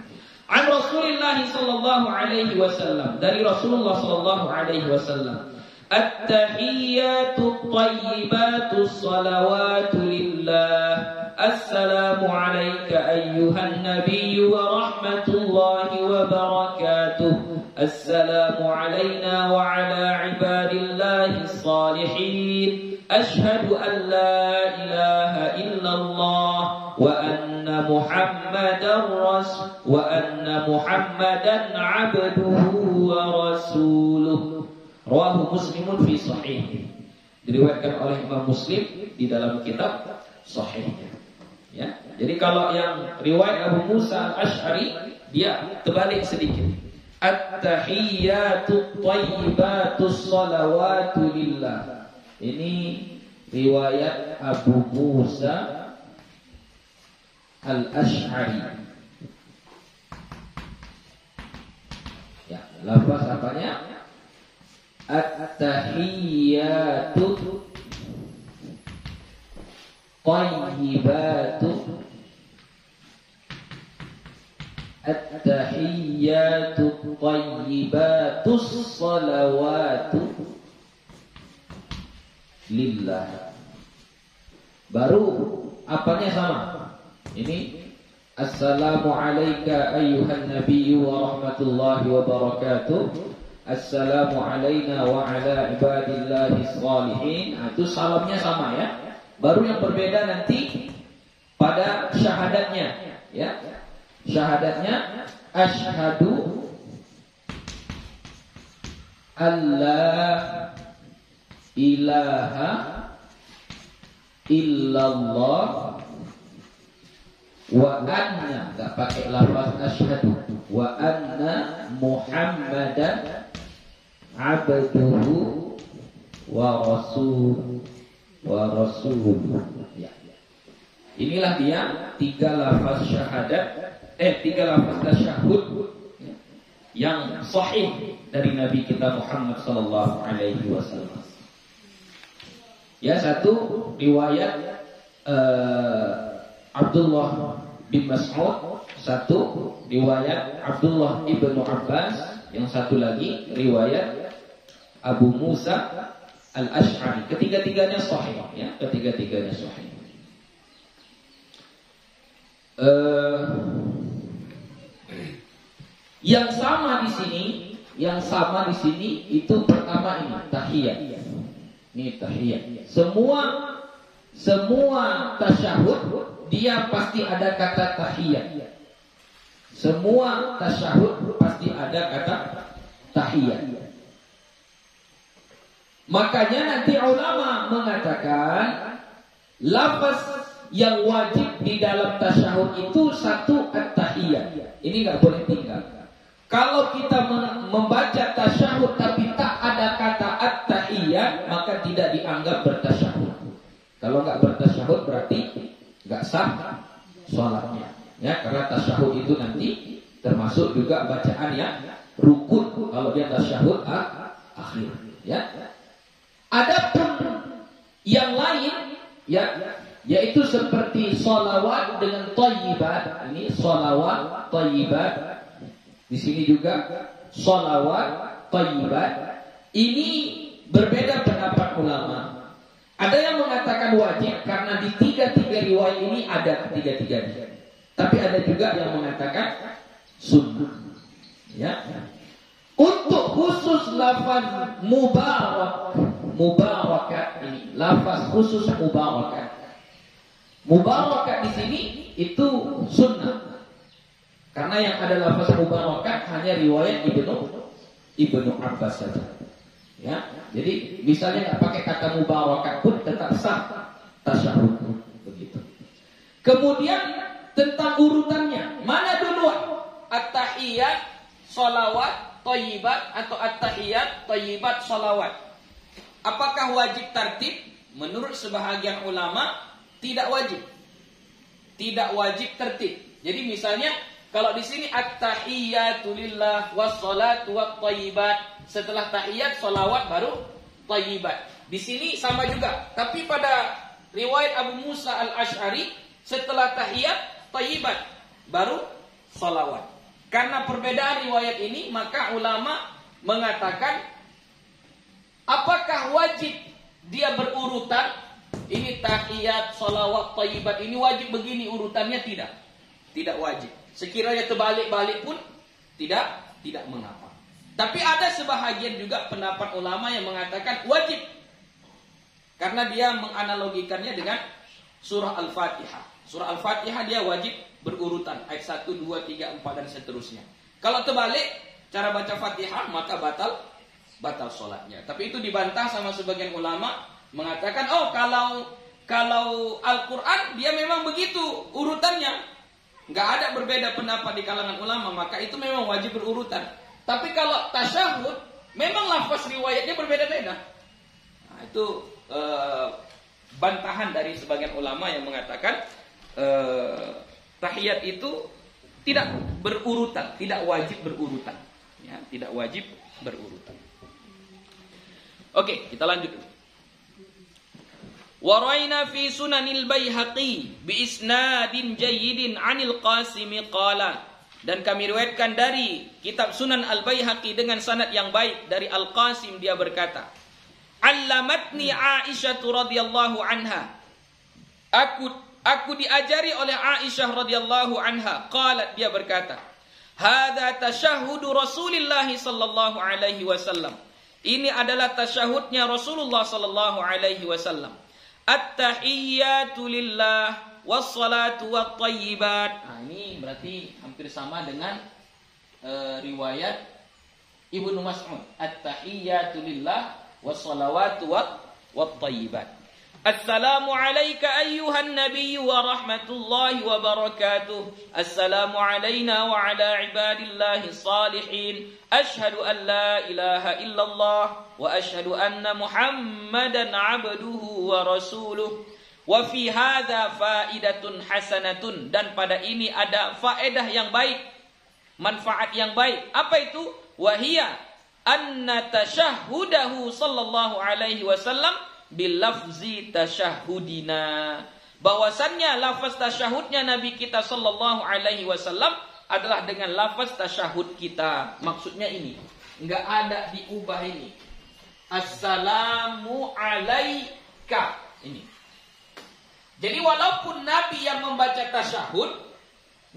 An Rasulillah sallallahu alaihi wasallam, dari Rasulullah sallallahu alaihi wasallam. At-tahiyyatu thayyibatu salawatu lillah. Assalamu alayka ayyuhan nabiyyu wa rahmatullahi wa barakatuh. Assalamu alayna wa ala ibadillahis salihin. Ashhadu an la ilaha illallah wa anna Muhammadan abduhu wa rasuluh. Rawahu Muslimun fi sahih. Diriwayatkan oleh Imam Muslim di dalam kitab sahihnya. Ya. Jadi kalau yang riwayat Abu Musa al-Asy'ari, dia terbalik sedikit. At-tahiyyatu thayyibatus salawatu lillah. Ini riwayat Abu Musa al-Asy'ari. Ya, lafaz apanya? At-tahiyyatu thayyibatu. At-tahiyyatu thayyibatus salawatu lillah. Baru apanya sama? Ini Assalamu alayka ayyuhan nabiyyu wa rahmatullahi wa barakatuh. Assalamu alayna wa ala ibadillahi shalihin. Itu salamnya sama ya. Baru yang berbeda nanti pada syahadatnya ya. Syahadatnya asyhadu alla ilaha illallah wa anna, enggak pakai lafaz asyhadu, wa anna muhammadan abduhu wa rasuluh. Ya. Inilah dia tiga lafaz syahadat, tiga lafaz tasyahud yang sahih dari Nabi kita Muhammad sallallahu alaihi wasallam. Ya, satu riwayat Abdullah bin Mas'ud, satu riwayat Abdullah ibnu Abbas, yang satu lagi riwayat Abu Musa al-Ash'ari. Ketiga-tiganya sahih ya, ketiga-tiganya sahih. Yang sama di sini itu pertama ini tahiyat. Ini tahiyat. Semua tasyahud dia pasti ada kata tahiyat. Semua tasyahud pasti ada kata tahiyat. Makanya nanti ulama mengatakan lafaz yang wajib di dalam tasyahud itu satu at-tahiyat. Ini nggak boleh tinggal. Kalau kita membaca tasyahud tapi tak ada kata at-tahiyat, maka tidak dianggap bertasyahud. Kalau nggak bertasyahud berarti nggak sah sholatnya. Ya, karena tasyahud itu nanti termasuk juga bacaan yang rukun kalau dia tasyahud akhir. Ya. Adapun yang lain, ya, yaitu seperti sholawat dengan thayyibat. Ini sholawat thayyibat. Di sini juga sholawat thayyibat. Ini berbeda pendapat ulama. Ada yang mengatakan wajib karena di tiga-tiga riwayat ini ada ketiga-tiganya. Tapi ada juga yang mengatakan sunnah. Ya. Untuk khusus lafaz mubarakat ini, lafaz khusus mubarakat. Mubarakat di sini itu sunnah. Karena yang ada lafaz mubarakat hanya riwayat Ibnu Abbas saja. Ya, jadi misalnya nggak pakai kata mubarakat pun tetap sah tasyahud begitu. Kemudian tentang urutannya, mana duluan? At-tahiyat, sholawat, thayyibat atau at-tahiyat, thayyibat, sholawat? Apakah wajib tartib? Menurut sebahagian ulama tidak wajib. Tidak wajib tertib. Jadi misalnya kalau di sini at-tahiyatu lillah was-shalatu wat-thayyibat, setelah tahiyat sholawat baru thayyibat. Di sini sama juga, tapi pada riwayat Abu Musa al-Ash'ari setelah tahiyat thayyibat baru sholawat. Karena perbedaan riwayat ini, maka ulama mengatakan apakah wajib dia berurutan? Ini tahiyat, sholawat, thayyibat ini wajib begini urutannya? Tidak wajib. Sekiranya terbalik-balik pun tidak mengapa. Tapi ada sebahagian juga pendapat ulama yang mengatakan wajib. Karena dia menganalogikannya dengan surah Al-Fatihah. Surah Al-Fatihah dia wajib berurutan. Ayat 1, 2, 3, 4 dan seterusnya. Kalau terbalik cara baca Fatihah maka batal sholatnya. Tapi itu dibantah sama sebagian ulama. Mengatakan kalau Al-Quran dia memang begitu urutannya. Nggak ada berbeda pendapat di kalangan ulama, maka itu memang wajib berurutan. Tapi kalau tasyahud, memang lafaz riwayatnya berbeda-beda. Nah, itu bantahan dari sebagian ulama yang mengatakan tahiyat itu tidak berurutan, tidak wajib berurutan. Ya, tidak wajib berurutan. Oke, kita lanjut. Waraina fi sunanil Baihaqi bi isnadin jayyidin 'anil Qasimi qala, dan kami riwayatkan dari kitab Sunan Al-Baihaqi dengan sanad yang baik dari Al-Qasim, dia berkata, Allamatni Aisyah radhiyallahu anha, aku diajari oleh Aisyah radhiyallahu anha. Qalat, dia berkata, hadza tasyahhudu Rasulillah sallallahu alaihi wasallam. Ini adalah tasyahudnya Rasulullah sallallahu alaihi wasallam. At-tahiyyatu lillah wassalatu wattayyibat. Nah, ini berarti hampir sama dengan riwayat Ibnu Mas'ud. At-tahiyyatu lillah wassalawatu wattayyibat. Assalamu alayka ayyuhan nabiyyu wa rahmatullahi wa barakatuh. Assalamu alayna wa ala ibadillahi salihin. Ashhadu an la ilaha illallah wa ashhadu anna Muhammadan abduhu wa rasuluh. Wa fi hadza faidatun hasanatun, dan pada ini ada faedah yang baik, manfaat yang baik. Apa itu? Wa hiya anna tashahhudahu sallallahu alaihi wasallam bilafzi tasyahudina, bahwasannya lafaz tasyahudnya Nabi kita sallallahu alaihi wasallam adalah dengan lafaz tasyahud kita. Maksudnya ini enggak ada diubah ini. Assalamu alaika ini. Jadi walaupun Nabi yang membaca tasyahud,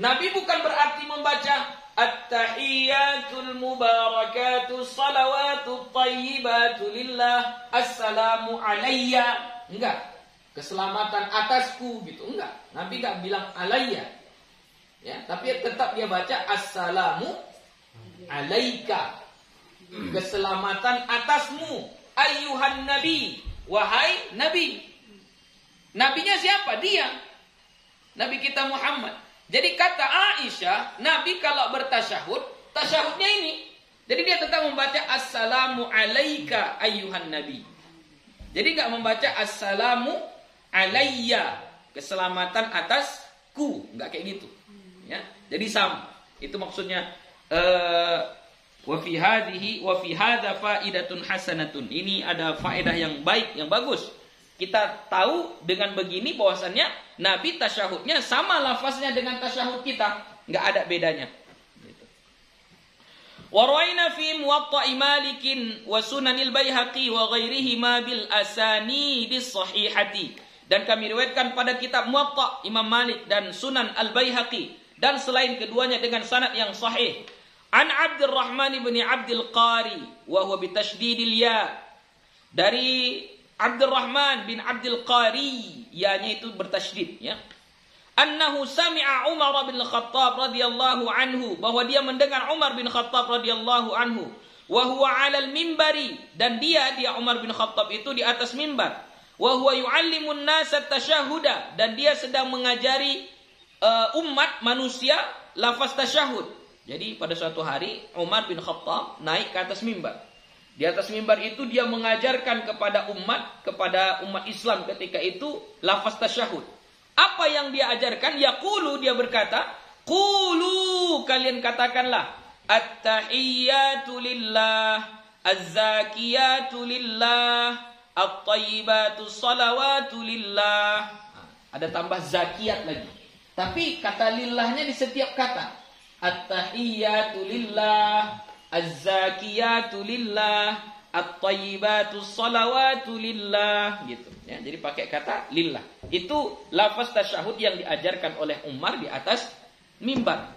Nabi bukan berarti membaca at-tahiyyatul mubarakatuh salawatut thayyibatu lillah assalamu alayya. Enggak. Keselamatan atasku gitu. Enggak. Nabi enggak bilang alayya. Ya, tapi tetap dia baca assalamu alaika. Keselamatan atasmu ayyuhan nabi, wahai nabi. Nabinya siapa? Dia. Nabi kita Muhammad. Jadi kata Aisyah, Nabi kalau bertasyahud, tasyahudnya ini. Jadi dia tetap membaca assalamu alaika ayyuhan nabi. Jadi enggak membaca assalamu alayya, keselamatan atasku, enggak kayak gitu. Ya. Jadi sama. Itu maksudnya wa fi hadza faidatun hasanatun. Ini ada faedah yang baik, yang bagus. Kita tahu dengan begini bahwasannya Nabi tasyahudnya sama lafaznya dengan tasyahud kita, enggak ada bedanya. Gitu. Wa rawaina fi muwatta'i Malikin wa sunanil Baihaqi wa ghairihima bil asanidis sahihati. Dan kami riwayatkan pada kitab Muwatta' Imam Malik dan Sunan Al-Baihaqi dan selain keduanya dengan sanad yang sahih. An Abdurrahman bin Abdul Qari wa huwa bitasydidil ya. Dari Abdurrahman bin Abdul Qari, ya-nya itu bertasydid, ya. Annahu sami'a Umar bin Khattab radhiyallahu anhu, bahwa dia mendengar Umar bin Khattab radhiyallahu anhu, wa huwa 'alal mimbari, dan dia Umar bin Khattab itu di atas mimbar, wa huwa yu'allimun nasa tasyahhuda, dan dia sedang mengajari umat manusia lafaz tasyahud. Jadi pada suatu hari Umar bin Khattab naik ke atas mimbar. Di atas mimbar itu dia mengajarkan kepada umat Islam ketika itu lafaz tasyahud. Apa yang dia ajarkan? Yaqulu, dia berkata, qulu, kalian katakanlah, at-tahiyyatu lillah, az-zakiyatu lillah, at-thayyibatu salawatu lillah. Ada tambah zakiyat lagi. Tapi kata lillahnya di setiap kata. At-tahiyyatu lillah, az-zakiyatu lillah, at-thayyibatu salawatu lillah, gitu ya. Jadi pakai kata lillah. Itu lafaz tasyahud yang diajarkan oleh Umar di atas mimbar.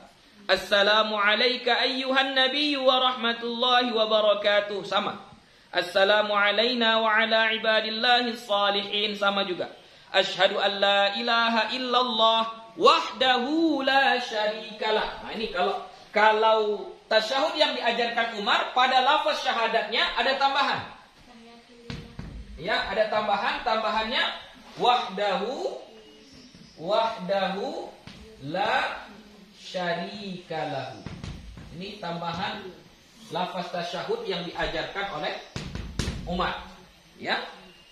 Assalamu alayka ayyuhan nabiyyu wa rahmatullahi wa barakatuh, sama. Assalamu alayna wa ala ibadillahi salihin, sama juga. Asyhadu an la ilaha illallah wahdahu la syarikalah. Nah, ini kalau tasyahud yang diajarkan Umar, pada lafaz syahadatnya ada tambahan. Ya, ada tambahannya wahdahu la syarikalahu. Ini tambahan lafaz tasyahud yang diajarkan oleh Umar. Ya.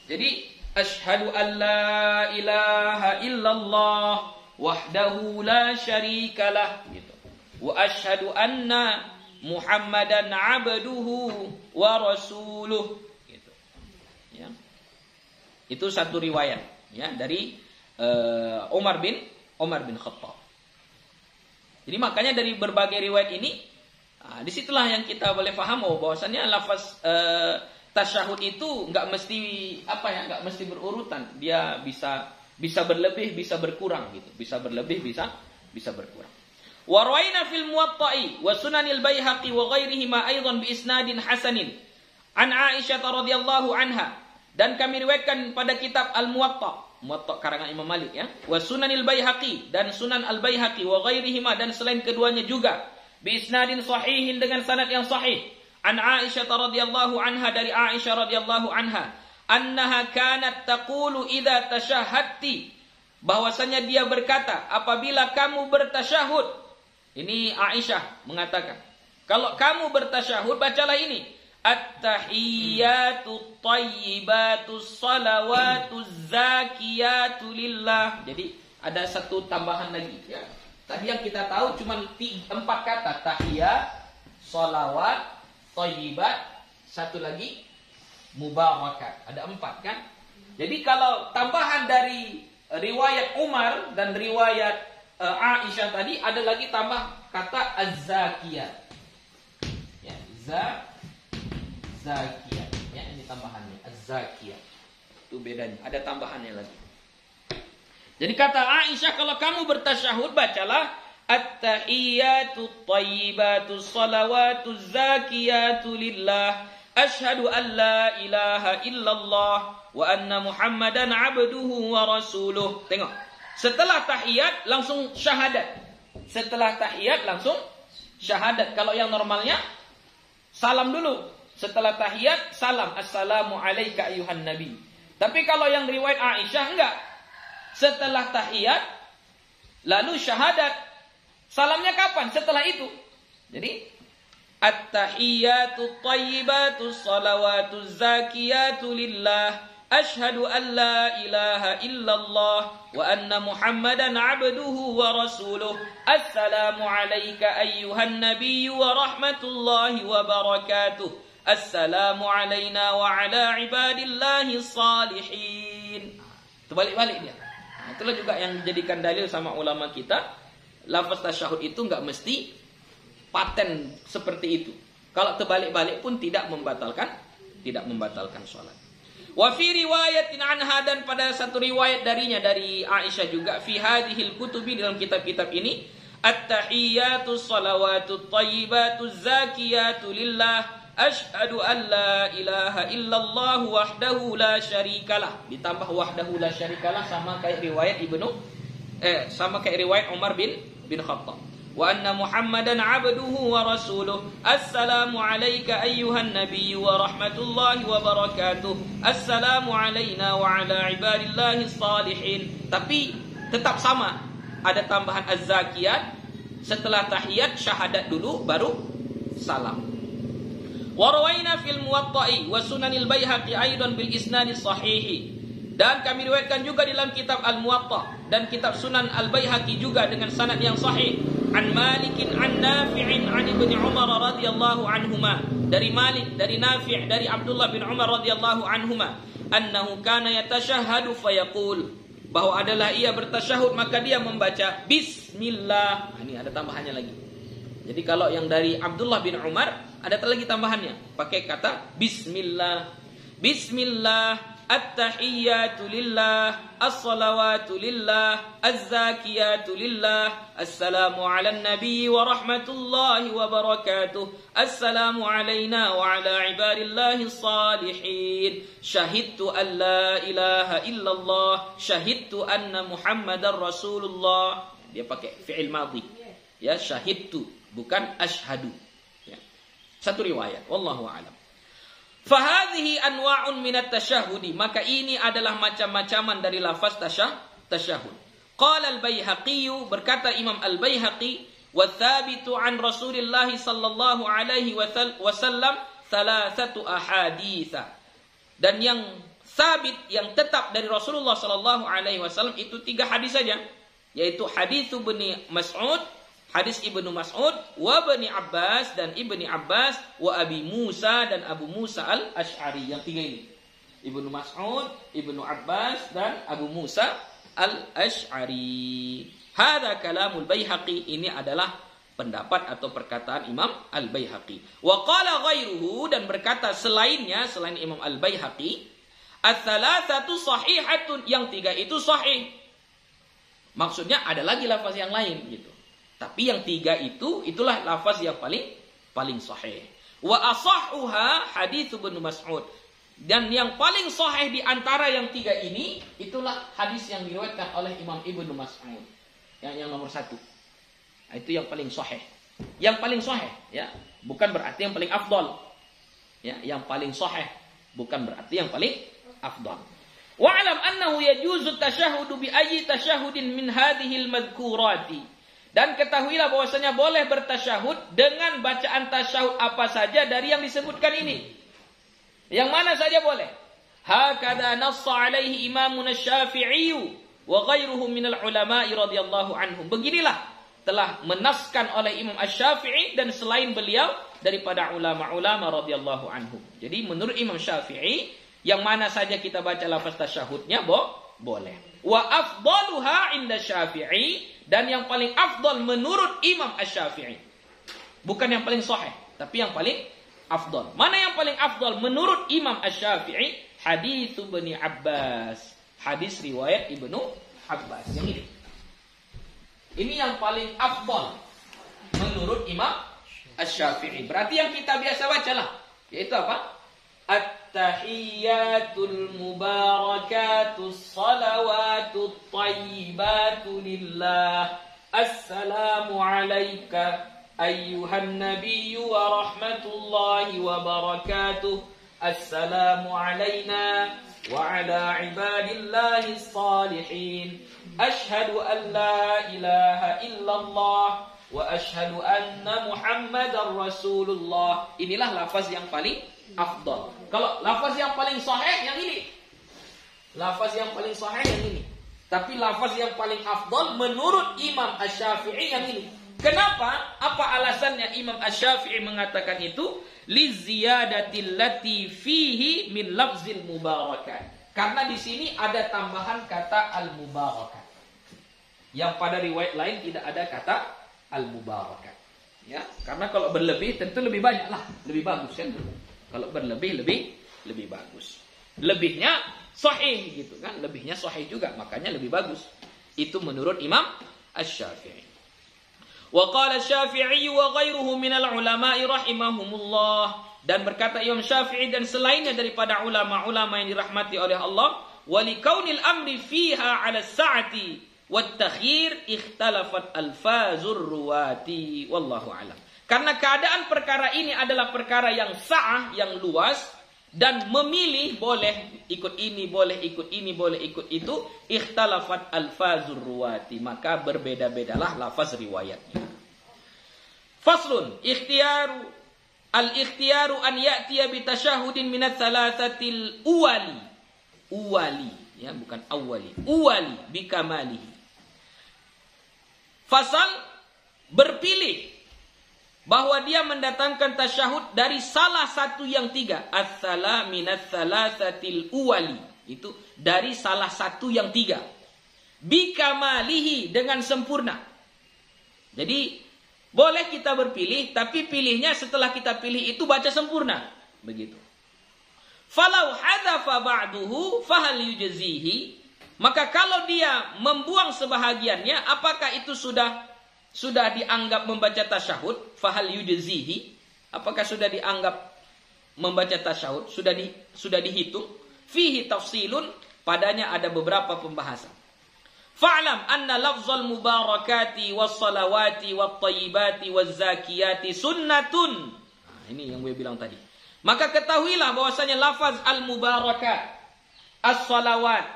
Jadi asyhadu an la ilaha illallah wahdahu la syarikalah, gitu. Wa asyhadu anna Muhammadan abduhu wa rasuluh, gitu. Ya. Itu satu riwayat, ya, dari Umar bin Khattab. Jadi makanya dari berbagai riwayat ini, disitulah yang kita boleh paham bahwasannya lafaz tasyahud itu enggak mesti berurutan. Dia bisa Bisa berlebih, bisa berkurang gitu. Bisa berlebih, bisa berkurang. Wa rawaina fil Muwatta'i wa Sunanil Baihaqi wa ghairihima aidan bi isnadin hasanin an Aisyah radhiyallahu anha. Dan kami riwayatkan pada kitab Al-Muwatta, Muwatta karangan Imam Malik ya. Wa Sunanil Baihaqi dan Sunan Al-Baihaqi wa ghairihima dan selain keduanya juga bi isnadin sahihin dengan sanad yang sahih. An Aisyah radhiyallahu anha dari Aisyah radhiyallahu anha annaha kanat taqulu idza tasyahhadti, bahwasanya dia berkata apabila kamu bertasyahud. Ini Aisyah mengatakan, kalau kamu bertasyahud bacalah ini, at-tahiyyatu thayyibatu salawatu zakiyatu lillah. Jadi ada satu tambahan lagi ya. Tadi yang kita tahu cuma 4 kata, tahiyat, salawat, thayyibat, satu lagi mubarakat. Ada 4 kan? Jadi kalau tambahan dari riwayat Umar dan riwayat Aisyah tadi, ada lagi tambah kata az-zakiyat. Ya, zakiyat. Ya, ini tambahannya az-zakiyat. Itu bedanya. Ada tambahannya lagi. Jadi kata Aisyah, kalau kamu bertasyahud bacalah at-tahiyyatu thayyibatu salawatu zakiyatu lillah. Asyhadu an la ilaha illallah wa anna Muhammadan abduhu wa rasuluh. Tengok. Setelah tahiyat langsung syahadat. Setelah tahiyat langsung syahadat. Kalau yang normalnya salam dulu. Setelah tahiyat salam. Assalamu alayka ayuhan nabi. Tapi kalau yang riwayat Aisyah enggak. Setelah tahiyat lalu syahadat. Salamnya kapan? Setelah itu. Jadi at-tahiyyatu thayyibatu salawatu zakiyatu lillah. Asyhadu an la ilaha illallah wa anna Muhammadan abduhu wa rasuluh. Assalamu alayka ayyuhan nabiyyu wa rahmatullahi wa barakatuh. Assalamu alayna wa ala ibadillahi salihin. Terbalik-balik dia. Itulah juga yang dijadikan dalil sama ulama kita. Lafaz tasyahud itu enggak mesti paten seperti itu. Kalau terbalik-balik pun tidak membatalkan sholat. Wa fi riwayatin anha, dan pada satu riwayat darinya dari Aisyah juga, fi hadhil kutubi, dalam kitab-kitab ini, at-tahiyyatu salawatu thayyibatu zakiyatu lillah. Asyhadu an la ilaha illallah wahdahu la syarikalah. Ditambah wahdahu la syarikalah sama kayak riwayat riwayat Umar bin Khattab. Wa anna Muhammadan abduhu wa rasuluh. Assalamu alayka ayyuhan nabiyyu wa rahmatullahi wa barakatuh. Assalamu alayna wa ala ibadillahi salihin. Tapi tetap sama, ada tambahan az-zakiyat. Setelah tahiyat syahadat dulu baru salam. Wa rawaina fil Muwatta'i wa Sunanil Baihaqi aidan bil isnadi sahihi. Dan kami riwayatkan juga dalam kitab Al-Muwatta dan kitab Sunan Al-Baihaqi juga dengan sanad yang sahih. An Malikin an Nafi'in an Ibnu Umar radhiyallahu anhuma. Dari Malik, dari Nafi', dari Abdullah bin Umar radhiyallahu anhuma, annahu kana yatashahhadu fayaqul, bahwa adalah ia bertasyahud maka dia membaca bismillah. Ini ada tambahannya lagi. Jadi kalau yang dari Abdullah bin Umar ada lagi tambahannya, pakai kata bismillah. Bismillah. At-tahiyyatu lillah, as-salawatu lillah, az-zakiyatu lillah. Assalamu ala nabi wa rahmatullahi wa barakatuh. Assalamu alayna wa ala ibadillahi salihin. Syahidtu an la ilaha illallah, syahidtu anna Muhammadar Rasulullah. Dia pakai fi'il madhi. Ya, syahidtu, bukan asyhadu. Ya. Satu riwayat, wallahu a'lam. Fahadhihi anwa'un minat tasyahudi, maka ini adalah macam-macaman dari lafaz tasyahud. Qala al-Baihaqi, berkata Imam al-Baihaqi, wa thabitu an Rasulillah sallallahu alaihi wasallam thalathatu ahaditsa. Dan yang sabit, yang tetap dari Rasulullah sallallahu alaihi wasallam itu 3 hadis saja, yaitu hadis Ibnu Mas'ud, hadis Ibnu Mas'ud, wa Ibni Abbas, dan Ibni Abbas, wa Abi Musa, dan Abu Musa al-Ash'ari. Yang 3 ini, Ibnu Mas'ud, Ibnu Abbas, dan Abu Musa al-Ash'ari. Hadza kalamul Baihaqi, ini adalah pendapat atau perkataan Imam al-Baihaqi. Wa qala ghairuhu, dan berkata selainnya, selain Imam al-Baihaqi, Ats-tsalatsatu sahihatun, yang 3 itu sahih. Maksudnya ada lagi lafaz yang lain gitu. Tapi yang 3 itu, itulah lafaz yang paling sahih. Wa asahhuha hadits Ibnu Mas'ud. Dan yang paling sahih di antara yang 3 ini, itulah hadis yang diriwayatkan oleh Imam Ibnu Mas'ud. Yang nomor 1. Itu yang paling sahih. Yang paling sahih, ya, bukan berarti yang paling afdal. Ya, yang paling sahih bukan berarti yang paling afdal. Wa'lam annahu yajuzu tasyahhudu bi ayyi tasyahhudin min hadhil madhkurati. Dan ketahuilah bahwasanya boleh bertasyahud dengan bacaan tasyahud apa saja dari yang disebutkan ini. Yang mana saja boleh. Hakadha nassa alaihi imamuna Syafi'i wa ghairuhu minal ulama'i radhiyallahu anhum. Beginilah telah menaskan oleh Imam Asy-Syafi'i dan selain beliau daripada ulama-ulama radhiyallahu anhum. Jadi menurut Imam Syafi'i, yang mana saja kita baca lafaz tasyahudnya boleh. Wa afdaluha inda Syafi'i, dan yang paling afdal menurut Imam Asy-Syafi'i. Bukan yang paling sahih, tapi yang paling afdal. Mana yang paling afdal menurut Imam Asy-Syafi'i? Hadits Ibnu Abbas. Hadis riwayat Ibnu Abbas. Yang ini. Ini yang paling afdal menurut Imam Asy-Syafi'i. Berarti yang kita biasa bacalah, yaitu apa? At-tahiyyatul mubarakatus salawatut thayyibatu lillah. Assalamu alayka ayyuhan nabiyyu wa rahmatullahi wa barakatuh. Assalamu alayna wa ala ibadillahi salihin. Ashhadu an la ilaha illallah wa ashhadu anna Muhammadar Rasulullah. Inilah lafaz yang paling afdal. Kalau lafaz yang paling sahih yang ini. Lafaz yang paling sahih yang ini. Tapi lafaz yang paling afdal menurut Imam Asy-Syafi'i yang ini. Kenapa? Apa alasannya Imam Asy-Syafi'i mengatakan itu? Li ziyadatil lati fihi min lafzil mubarakat. Karena di sini ada tambahan kata al-mubarakat. Yang pada riwayat lain tidak ada kata al-mubarakat. Ya, karena kalau berlebih tentu lebih banyak lah, lebih bagus kan. Kalau berlebih lebih bagus. Lebihnya sahih gitu kan, lebihnya sahih juga, makanya lebih bagus. Itu menurut Imam Asy-Syafi'i. Wa qala Asy-Syafi'i wa ghairuhu minal ulama'i rahimahumullah. Dan berkata Imam Syafi'i dan selainnya daripada ulama-ulama yang dirahmati oleh Allah, wa likaunil amri fiha 'ala as-sa'ati wat takhyir ikhtalafat alfazur ruwati wallahu a'lam. Karena keadaan perkara ini adalah perkara yang sa'ah, yang luas, dan memilih boleh ikut ini, boleh ikut ini, boleh ikut itu, ikhtalafat alfazur ruwati, maka berbeda-bedalah lafaz riwayatnya. Faslun, al-ikhtiyaru an ya'tiya bi tasyahudin minat thalathatil uwali, ya bukan awali, uwali bi kamalihi. Fasal, berpilih bahwa dia mendatangkan tasyahud dari salah satu yang 3. As-sala minat thalathatil uwali, itu dari salah satu yang 3. Bi kamalihi, dengan sempurna. Jadi boleh kita berpilih, tapi pilihnya setelah kita pilih itu baca sempurna, begitu. Falau hadzafa ba'duhu fahal yujzihi, maka kalau dia membuang sebahagiannya, apakah itu sudah dianggap membaca tasyahud? Fahal yujzihi, apakah sudah dianggap membaca tasyahud? Sudah dihitung? Fihi tafsilun, padanya ada beberapa pembahasan. Fa'lam anna lafzal mubarakati was salawati wat thayyibati waz zakiyati sunnatun. Nah, ini yang gue bilang tadi. Maka ketahuilah bahwasanya lafaz al mubarakat, as salawat,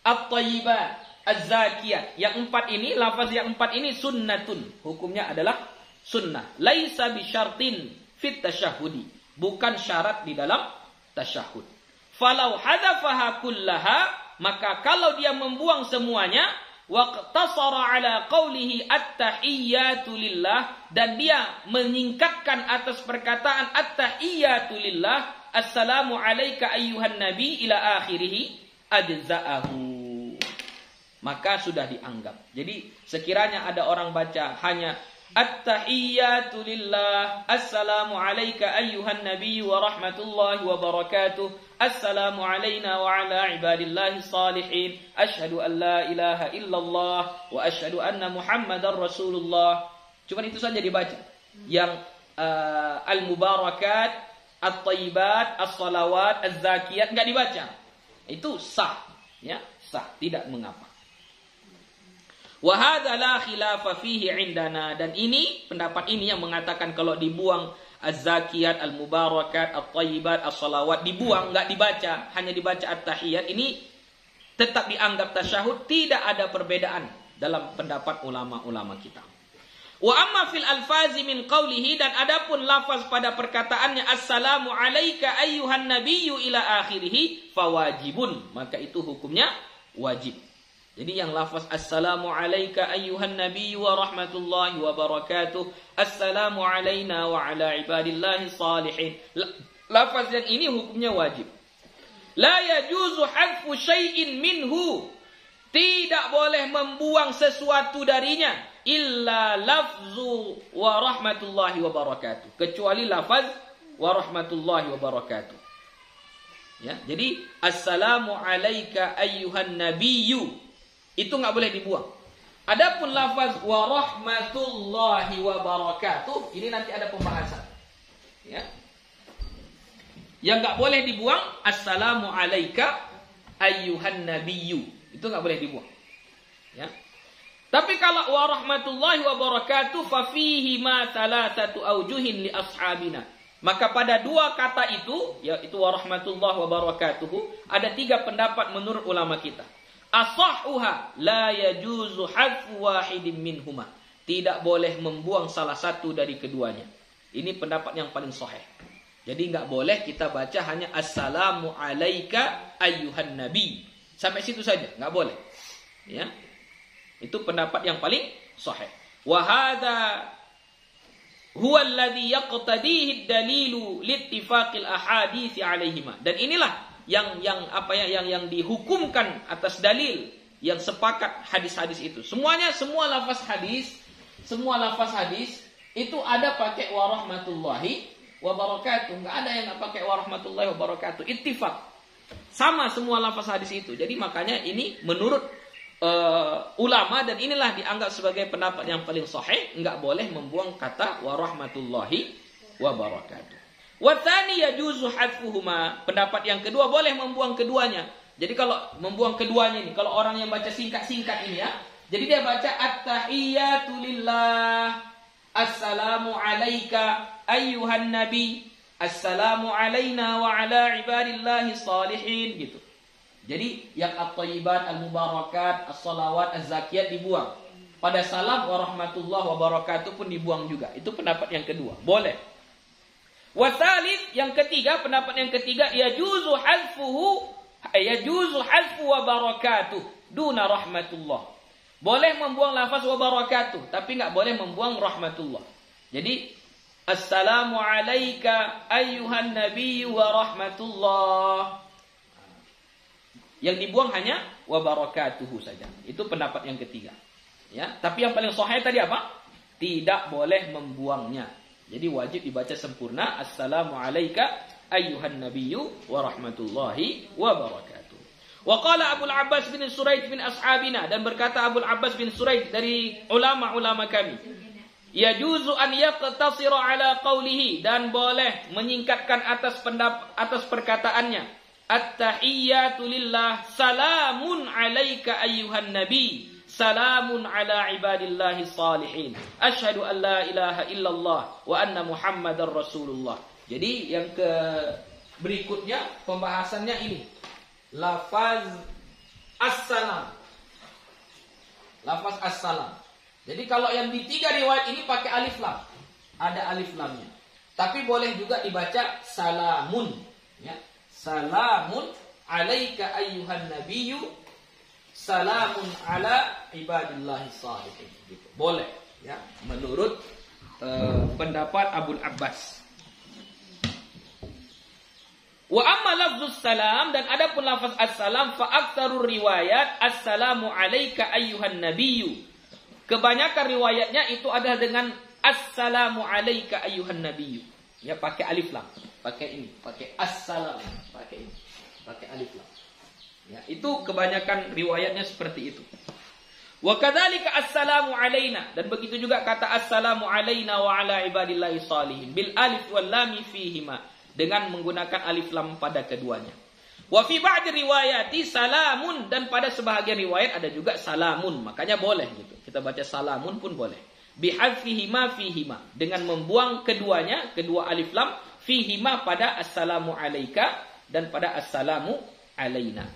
at-thayyibat, az-zakiyat, yang 4 ini, lafaz yang 4 ini sunnatun, hukumnya adalah sunnah. Laisa bi syartin fit tasyahudi, bukan syarat di dalam tasyahud. Falau hadafaha kullaha, maka kalau dia membuang semuanya, waqtasara ala qawlihi at-tahiyyatu lillah, dan dia menyingkatkan atas perkataan at-tahiyyatu lillah, assalamu alayka ayyuhan nabi ila akhirih, ajza'ahu, maka sudah dianggap. Jadi sekiranya ada orang baca hanya At-tahiyyatu lillah. Assalamu alayka ayyuhan nabiy wa rahmatullahi wa barakatuh. Assalamu alayna wa ala ibadillahi salihin. Ashhadu an la ilaha illallah wa ashhadu anna Muhammadar Rasulullah. Cuma itu saja dibaca. Yang al-mubarakat, at-thayyibat, as-salawat, az-zakiyat enggak dibaca. Itu sah, ya, sah, tidak mengapa. Wa hadza la khilafa fihi indana, dan ini pendapat ini yang mengatakan kalau dibuang az-zakiyat, al-mubarakat, at-thayyibat, as-salawat dibuang enggak dibaca, hanya dibaca at-tahiyat, ini tetap dianggap tasyahud, tidak ada perbedaan dalam pendapat ulama-ulama kita. Wa amma fil alfazi min qawlihi, dan adapun lafaz pada perkataannya assalamu alayka ayyuhan nabiyyu ila akhirih fawajibun, maka itu hukumnya wajib. Jadi yang lafaz assalamu alayka ayyuhan nabiyyu wa rahmatullahi wa barakatuh, assalamu alayna wa ala ibadillahi salihin, lafaz yang ini hukumnya wajib. La yajuzu hadfu syai'in minhu, tidak boleh membuang sesuatu darinya, illa lafzu wa rahmatullahi wa barakatuh, kecuali lafaz wa rahmatullahi wa barakatuh. Ya, jadi assalamu alayka ayyuhan nabiyyu itu enggak boleh dibuang. Adapun lafaz wa rahmatullahi wa barakatuh, ini nanti ada pembahasan. Ya. Yang enggak boleh dibuang assalamu alayka ayyuhan nabiyyu, itu enggak boleh dibuang. Ya. Tapi kalau wa rahmatullahi wa barakatuh fa fihi ma thalathatu aujuhin li ashabina, maka pada dua kata itu, yaitu wa rahmatullahi wa barakatuh, ada tiga pendapat menurut ulama kita. Asahhuha la yajuzu hadfu wahidin minhuma, tidak boleh membuang salah satu dari keduanya. Ini pendapat yang paling sahih. Jadi enggak boleh kita baca hanya assalamu alayka ayyuhan nabi, sampai situ saja, enggak boleh. Ya. Itu pendapat yang paling sahih. Wa hadza huwa alladhi yaqtadihi ad-dalilu liittifaqil ahadits 'alaihima. Dan inilah yang dihukumkan atas dalil yang sepakat hadis-hadis itu. Semua lafaz hadis itu ada pakai wa rahmatullahi wa barakatuh. Enggak ada yang enggak pakai wa rahmatullahi wa barakatuh. Ittifaq. Sama semua lafaz hadis itu. Jadi makanya ini menurut ulama, dan inilah dianggap sebagai pendapat yang paling sahih, enggak boleh membuang kata wa rahmatullahi wa barakatuh. Wa tsani yajuzu hadfuhuma, pendapat yang kedua boleh membuang keduanya. Jadi kalau membuang keduanya ini, kalau orang yang baca singkat-singkat ini ya, jadi dia baca at-tahiyyatu lillah, assalamu alayka ayyuhan nabi, assalamu alayna wa ala ibadillahi salihin gitu. Jadi yang at-thayyibat, al-mubarakat, as-salawat, az-zakiyat dibuang. Pada salam wa rahmatullahi wa barakatuh pun dibuang juga. Itu pendapat yang kedua, boleh. Wa tsalits, yang ketiga, pendapat yang ketiga, yajuzu hadfu wa barakatuh duna rahmatullah. Boleh membuang lafaz wa barakatuh, tapi enggak boleh membuang rahmatullah. Jadi assalamu alayka ayyuhan nabiyyu wa rahmatullah, yang dibuang hanya wa barakatuhu saja. Itu pendapat yang ketiga. Ya, tapi yang paling sahih tadi apa? Tidak boleh membuangnya. Jadi wajib dibaca sempurna assalamu alayka ayyuhan nabiyyu wa rahmatullahi wa barakatuh. Wa qala Abu al-Abbas bin Suraid bin ashabina, dan berkata Abu al-Abbas bin Suraid dari ulama-ulama kami, yajuzu an yaqtasira ala qawlihi, dan boleh menyingkatkan atas perkataannya at-tahiyyatu lillah salamun alayka ayyuhan nabi, salamun ala ibadillahi salihin, asyhadu an la ilaha illallah wa anna Muhammadar Rasulullah. Jadi yang berikutnya pembahasannya ini lafaz assalam. Lafaz assalam. Jadi kalau yang di tiga riwayat ini pakai alif lam, ada alif lamnya. Tapi boleh juga dibaca salamun, ya. Salamun alayka ayyuhan nabiyyu, salamun ala ibadillahi salihin, gitu. Boleh, ya, menurut pendapat Abu Abbas. Wa amma lafzus salam, dan adapun lafaz assalam fa aktsarur riwayat assalamu alayka ayyuhan nabiyyu, Kebanyakan riwayatnya itu adalah dengan assalamu alayka ayyuhan nabiyyu. Ya, pakai alif lam. Pakai ini, pakai assalam, pakai ini. Pakai alif lam. Ya, itu kebanyakan riwayatnya seperti itu. Wa kadzalika assalamu alaina, dan begitu juga kata assalamu alaina wa ala ibadillahi shalihin bil alif wal lam fihima, dengan menggunakan alif lam pada keduanya. Wa fi ba'd riwayati salamun, dan pada sebahagian riwayat ada juga salamun, makanya boleh gitu. Kita baca salamun pun boleh. Bihadfihima fihima, dengan membuang keduanya, kedua alif lam, fihima pada assalamu alaika dan pada assalamu alaina.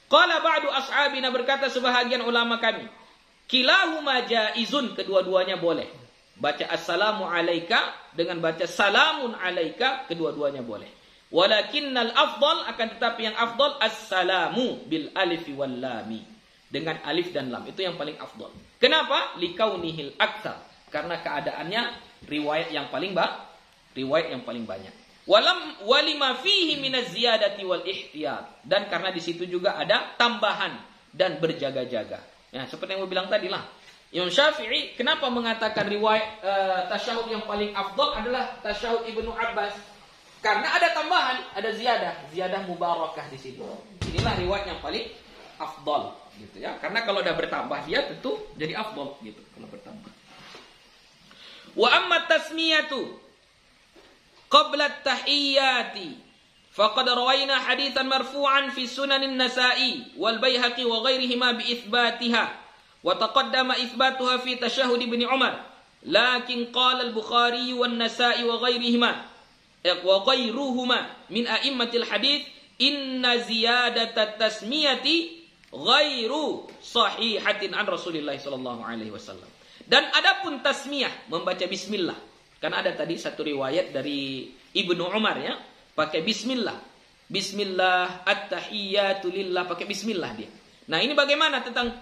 Qala ba'du ashabina, berkata sebahagian ulama kami, kilahuma jaizun, kedua-duanya boleh. Baca assalamu alaika dengan baca salamun alaika, kedua-duanya boleh. Walakinnal afdal, akan tetapi yang afdal assalamu bil alif wal lami, dengan alif dan lam, itu yang paling afdal. Kenapa? Likaunihil aktsar, karena keadaannya riwayat yang paling banyak. Walima fihi minaz ziyadati wal ihtiyat, dan karena di situ juga ada tambahan dan berjaga-jaga. Ya, seperti yang gue bilang tadi lah. Imam Syafi'i kenapa mengatakan riwayat tasyahud yang paling afdal adalah tasyahud Ibnu Abbas? Karena ada tambahan, ada ziyadah mubarakah di situ. Inilah riwayat yang paling afdal gitu ya. Karena kalau udah bertambah dia tentu jadi afdal gitu kalau bertambah. Wa amma tasmiyatu qabla at-tahiyyati faqad rawayna haditsan marfu'an fi sunan an-Nasa'i wal Baihaqi wa ghairihima bi itsbatiha wa taqaddama itsbatuha fi tashahhud Ibnu Umar, lakin qala al-Bukhari wan Nasa'i wa ghairihima wa ghairuhuma min a'immatil hadits inna ziyadata tasmiyati ghairu sahihatin an Rasulillah sallallahu alaihi wasallam. Dan adapun tasmiyah, membaca bismillah, kan ada tadi satu riwayat dari Ibnu Umar ya, pakai bismillah. Bismillah at-tahiyyatu lillah, pakai bismillah dia. Nah, ini bagaimana tentang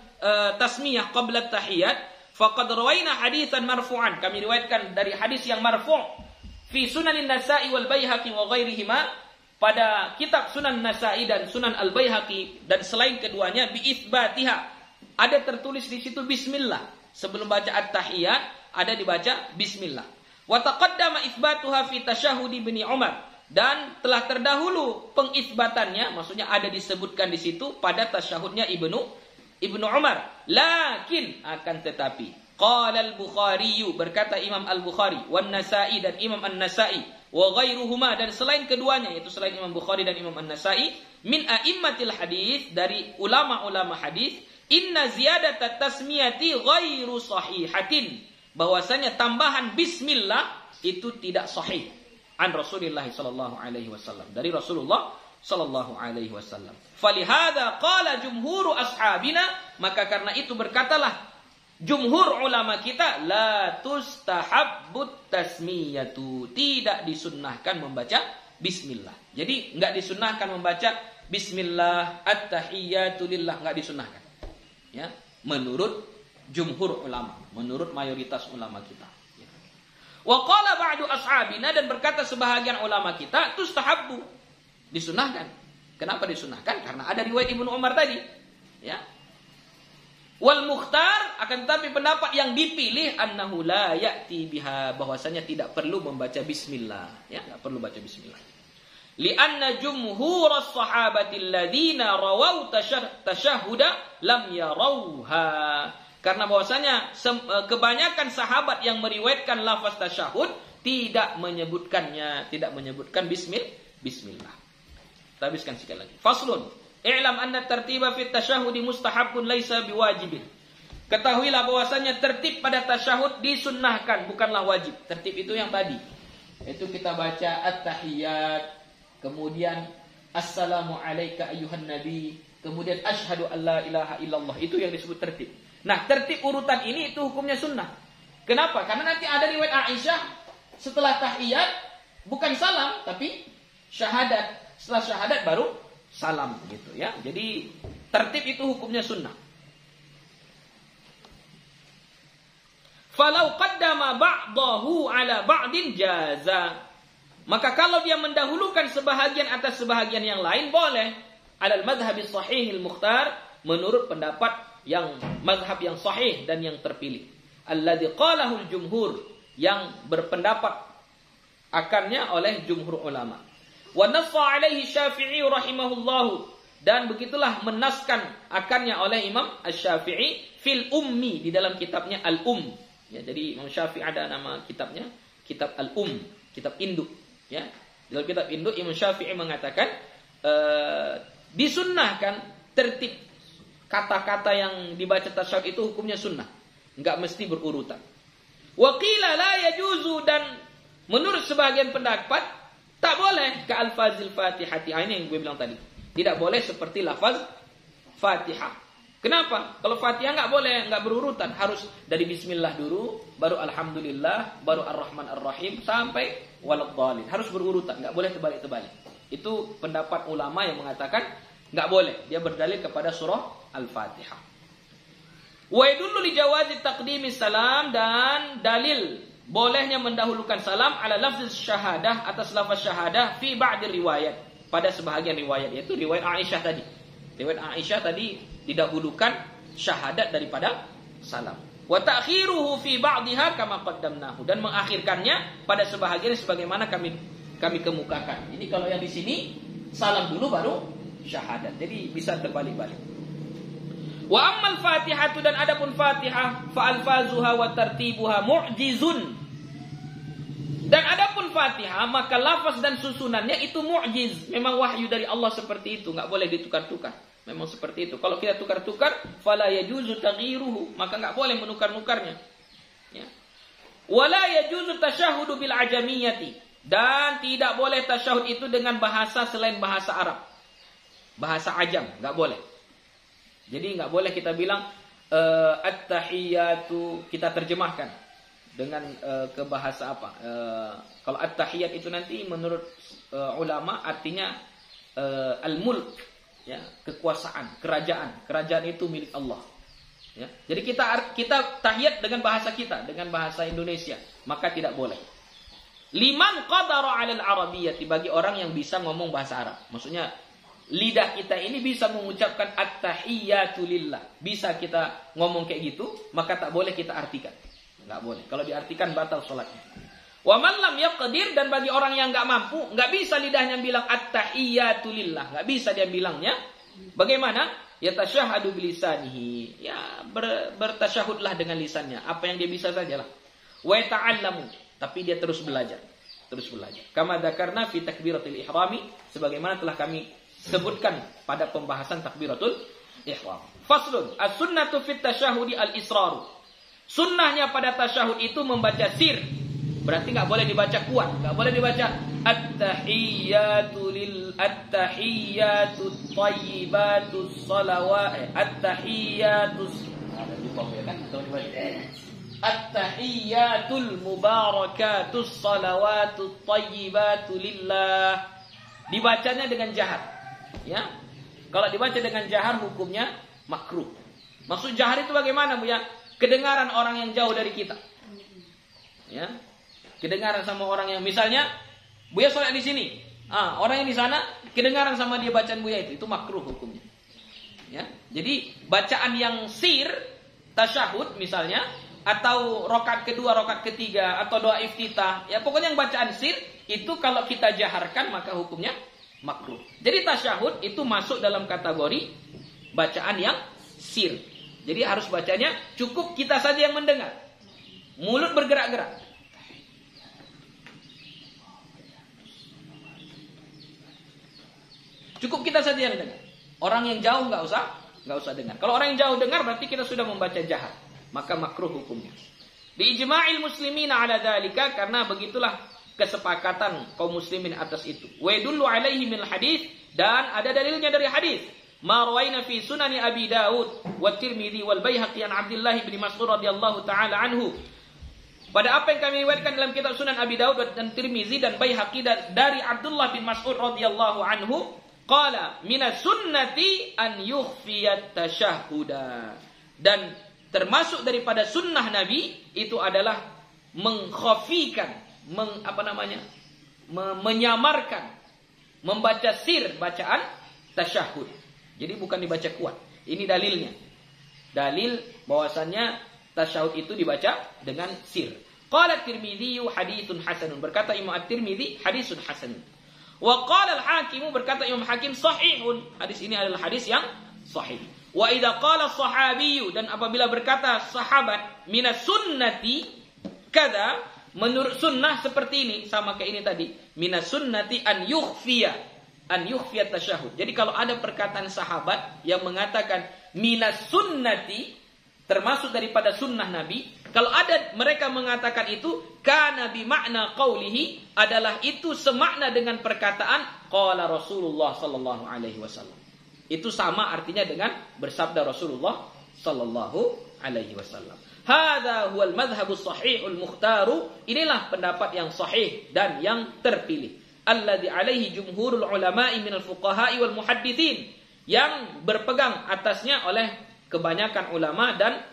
tasmiyah qabla at-tahiyyat? Faqad rawaina haditsan marfu'an, kami riwayatkan dari hadis yang marfu' fi Sunanin Nasa'i wal Baihaqi wa ghairihima, pada kitab Sunan Nasa'i dan Sunan Al-Baihaqi dan selain keduanya, bi itsbatiha, ada tertulis di situ bismillah. Sebelum baca at-tahiyyat ada dibaca bismillah. Wa taqaddama itsbatuha fi tasyahhud Ibnu Umar, dan telah terdahulu pengisbatannya, maksudnya ada disebutkan di situ pada tasyahudnya Ibnu Umar. Lakin, akan tetapi, qala al-Bukhari, berkata Imam Al-Bukhari, wan Nasa'i, dan Imam An-Nasa'i, wa ghairuhuma, dan selain keduanya, yaitu selain Imam Bukhari dan Imam An-Nasa'i, min a'immatil hadis, dari ulama-ulama hadis, inna ziyadat tasmiyati ghairu sahihatin, bahwasanya tambahan bismillah itu tidak sahih an Rasulullah sallallahu alaihi wasallam, dari Rasulullah sallallahu alaihi wasallam. Falihada qala jumhuru ashabina, maka karena itu berkatalah jumhur ulama kita, la tustahabbut tasmiyatu, tidak disunnahkan membaca bismillah. Jadi enggak disunnahkan membaca bismillah at-tahiyyatu lillah, enggak disunnahkan. Ya, menurut jumhur ulama, menurut mayoritas ulama kita. Wa qala ba'du ashabina, dan berkata sebahagian ulama kita, tustahabbu, disunnahkan. Kenapa disunnahkan? Karena ada riwayat Ibnu Umar tadi. Ya. Wal mukhtar, akan tetapi pendapat yang dipilih, annahu la ya'ti biha, bahwasanya tidak perlu membaca bismillah, ya, enggak perlu baca bismillah. Li'anna jumhurus sahabati alladziina rawau tasyahhuda lam yarawha, karena bahwasanya kebanyakan sahabat yang meriwayatkan lafaz tasyahud tidak menyebutkannya, tidak menyebutkan bismillah. Kita habiskan sekali lagi. Faslun, i'lam anna tartiba fit tasyahudi mustahabun laisa biwajibin. Ketahuilah bahwasanya tertib pada tasyahud disunnahkan, bukanlah wajib. Tertib itu yang tadi, itu kita baca at-tahiyyat, kemudian assalamu alayka ayyuhan nabi, kemudian asyhadu an la ilaha illallah, itu yang disebut tertib. Nah, tertib urutan ini itu hukumnya sunnah. Kenapa? Karena nanti ada riwayat Aisyah, setelah tahiyyat bukan salam tapi syahadat, setelah syahadat baru salam gitu ya. Jadi tertib itu hukumnya sunnah. Falau qaddama ba'dahu ala ba'din jaza, maka kalau dia mendahulukan sebahagian atas sebahagian yang lain boleh. Alal madhhabis sahihil mukhtar, menurut pendapat yang mazhab yang sahih dan yang terpilih. Alladzi qalahul jumhur, yang berpendapat akannya oleh jumhur ulama. Wa nassa alaihi Syafi'i rahimahullahu, dan begitulah menaskan akannya oleh Imam Asy-Syafi'i fil ummi, di dalam kitabnya Al-Um. Ya, jadi Imam Syafi'i ada nama kitabnya, kitab Al-Um, kitab induk. Ya, dalam kitab induk Imam Syafi'i mengatakan disunnahkan tertib kata-kata yang dibaca tasyahud itu hukumnya sunnah, enggak mesti berurutan. Wa qila la yajuzu, dan menurut sebagian pendapat tak boleh ka alfazil Fatihati. Ini yang gue bilang tadi. Tidak boleh seperti lafaz Fatihah. Kenapa? Kalau Fatihah enggak boleh, enggak berurutan, harus dari bismillah dulu, baru alhamdulillah, baru ar-rahman ar-rahim sampai waladhdallin. Harus berurutan, enggak boleh terbalik-terbalik. Itu pendapat ulama yang mengatakan enggak boleh. Dia berdalil kepada surah Al-Fatihah. Wa yadullu li jawazi taqdimi salam, dan dalil bolehnya mendahulukan salam ala lafz syahadah, atas lafaz syahadah fi ba'd riwayat, pada sebahagian riwayat, yaitu riwayat Aisyah tadi. Riwayat Aisyah tadi didahulukan syahadat daripada salam. Wa ta'khiruhu fi ba'dihha kama qaddamnahu, dan mengakhirkannya pada sebahagian sebagaimana kami kemukakan. Ini kalau yang di sini salam dulu baru syahadat. Jadi bisa terbalik-balik. Wa ammal Fatihatu, dan adapun Fatihah, fa alfazuha wa tartibuha mu'jizun. Dan adapun Fatihah, maka lafaz dan susunannya itu mu'jiz. Memang wahyu dari Allah seperti itu, enggak boleh ditukar-tukar. Memang seperti itu. Kalau kita tukar-tukar, fala yajuzu taghyiruhu, maka enggak boleh menukar-nukarnya. Ya. Wala yajuzu tasyahhudu bil ajamiyati, dan tidak boleh tasyahud itu dengan bahasa selain bahasa Arab. Bahasa ajam, enggak boleh. Jadi enggak boleh kita bilang at-tahiyatu, kita terjemahkan dengan ke bahasa apa. Kalau at-tahiyat itu nanti menurut ulama artinya al-mulk, ya, kekuasaan, kerajaan. Kerajaan itu milik Allah. Ya. Jadi kita tahiyat dengan bahasa kita, dengan bahasa Indonesia, maka tidak boleh. Liman qadara 'alal arabiyyati, bagi orang yang bisa ngomong bahasa Arab. Maksudnya lidah kita ini bisa mengucapkan at-tahiyyatu lillah. Bisa kita ngomong kayak gitu, maka tak boleh kita artikan. Enggak boleh. Kalau diartikan batal salatnya. Wa man lam yaqdir, dan bagi orang yang enggak mampu, enggak bisa lidahnya bilang at-tahiyyatu lillah. Enggak bisa dia bilangnya. Bagaimana? Ya tasyahhadu bilisanihi. Ya bertasyahudlah dengan lisannya. Apa yang dia bisa sajalah. Wa ta'allamu, tapi dia terus belajar. Terus belajar. Kama dzakarna fi takbiratul ihrami, sebagaimana telah kami sebutkan pada pembahasan takbiratul ihram. Faslun, as-sunnatu fit tasyahudi al-israr. Sunnahnya pada tasyahud itu membaca sir. Berarti enggak boleh dibaca kuat, enggak boleh dibaca at-tahiyyatu at-tahiyyatu thayyibatu shalawat, at-tahiyyatu at-tahiyyatul mubarakatus salawatut thayyibatu lillah. Dibacanya dengan jahar. Ya. Kalau dibaca dengan jahar hukumnya makruh. Maksud jahar itu bagaimana, Bu ya? Kedengaran orang yang jauh dari kita. Ya. Kedengaran sama orang yang misalnya Buya sholat di sini. Orang yang di sana kedengaran sama dia bacaan Buya itu makruh hukumnya. Ya. Jadi bacaan yang sir, tasyahud misalnya, atau rakaat kedua, rakaat ketiga, atau doa iftitah, ya pokoknya yang bacaan sir itu kalau kita jaharkan maka hukumnya makruh. Jadi tasyahud itu masuk dalam kategori bacaan yang sir. Jadi harus bacanya cukup kita saja yang mendengar. Mulut bergerak-gerak. Cukup kita saja yang dengar. Orang yang jauh enggak usah dengar. Kalau orang yang jauh dengar berarti kita sudah membaca jahar, maka makruh hukumnya. Bi ijma'il muslimina 'ala dzalika, karena begitulah kesepakatan kaum muslimin atas itu. Wa yadullu 'alaihi min hadis, dan ada dalilnya dari hadis. Ma rawaina fi sunani Abi Daud wa Tirmidzi wal Baihaqi an Abdullah bin Mas'ud radhiyallahu taala anhu. Pada apa yang kami riwayatkan dalam kitab Sunan Abi Daud dan Tirmizi dan Baihaqi dari Abdullah bin Mas'ud radhiyallahu anhu, qala minas sunnati an yukhfiyat tasyahhuda. Dan termasuk daripada sunnah Nabi itu adalah mengkhafikan, menyamarkan, membaca sir bacaan tasyahud. Jadi bukan dibaca kuat. Ini dalilnya. dalil bahwasannya tasyahud itu dibaca dengan sir. Qala Tirmidzi haditsun hasanun, berkata Imam At-Tirmidzi hadisun hasanun. Wa qala Al-Hakim, berkata Imam Hakim sahihun, hadis ini adalah hadis yang sahih. Wa idza qala sahabiyyu, dan apabila berkata sahabat minas sunnati kada, menurut sunnah seperti ini, sama kayak ini tadi, minas sunnati an yukhfiya tasyahud. Jadi kalau ada perkataan sahabat yang mengatakan minas sunnati, termasuk daripada sunnah Nabi, kalau ada mereka mengatakan itu, kana bi makna qaulihi, adalah itu semakna dengan perkataan qala Rasulullah sallallahu alaihi wasallam. Itu sama artinya dengan bersabda Rasulullah sallallahu alaihi wasallam. Hadza huwal madhhabus sahihul mukhtaru, inilah pendapat yang sahih dan yang terpilih. Alladzi alaihi jumhurul ulama'i minal fuqaha'i wal muhadditsin, yang berpegang atasnya oleh kebanyakan ulama dan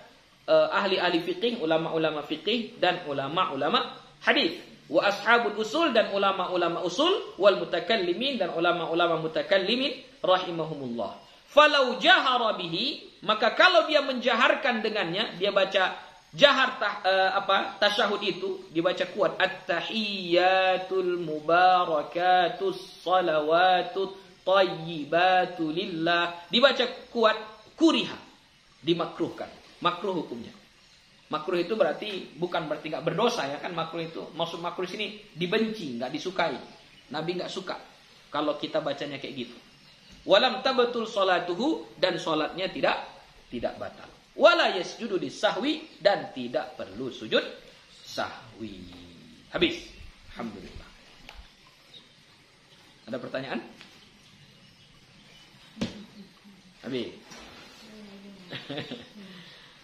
ahli-ahli fikih, ulama-ulama fikih dan ulama-ulama hadis. Wa ashabul usul, dan ulama-ulama usul, wal mutakallimin, dan ulama-ulama mutakallimin rahimahumullah. Falau jahara bihi, maka kalau dia menjaharkan dengannya, dia baca jahar tasyahud itu dibaca kuat, at-tahiyyatul mubarakatus salawatut thayyibatu lillah, dibaca kuat, kuriha, dimakruhkan. Makruh hukumnya. Makruh itu bukan berarti enggak berdosa ya kan, makruh itu. Maksud makruh sini dibenci, enggak disukai. Nabi enggak suka kalau kita bacanya kayak gitu. Walam tabatul salatuhu, dan salatnya tidak batal. Wala yasjudu lisahwi, dan tidak perlu sujud sahwi. Habis. Alhamdulillah. Ada pertanyaan? Habis.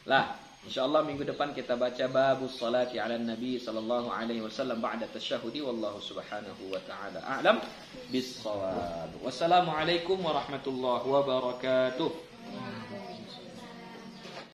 Lah, insyaallah minggu depan kita baca babus salati ala nabi sallallahu alaihi wasallam ba'da tasyahudi, wallahu subhanahu wa ta'ala a'lam bis-shawab. Wassalamualaikum warahmatullahi wabarakatuh.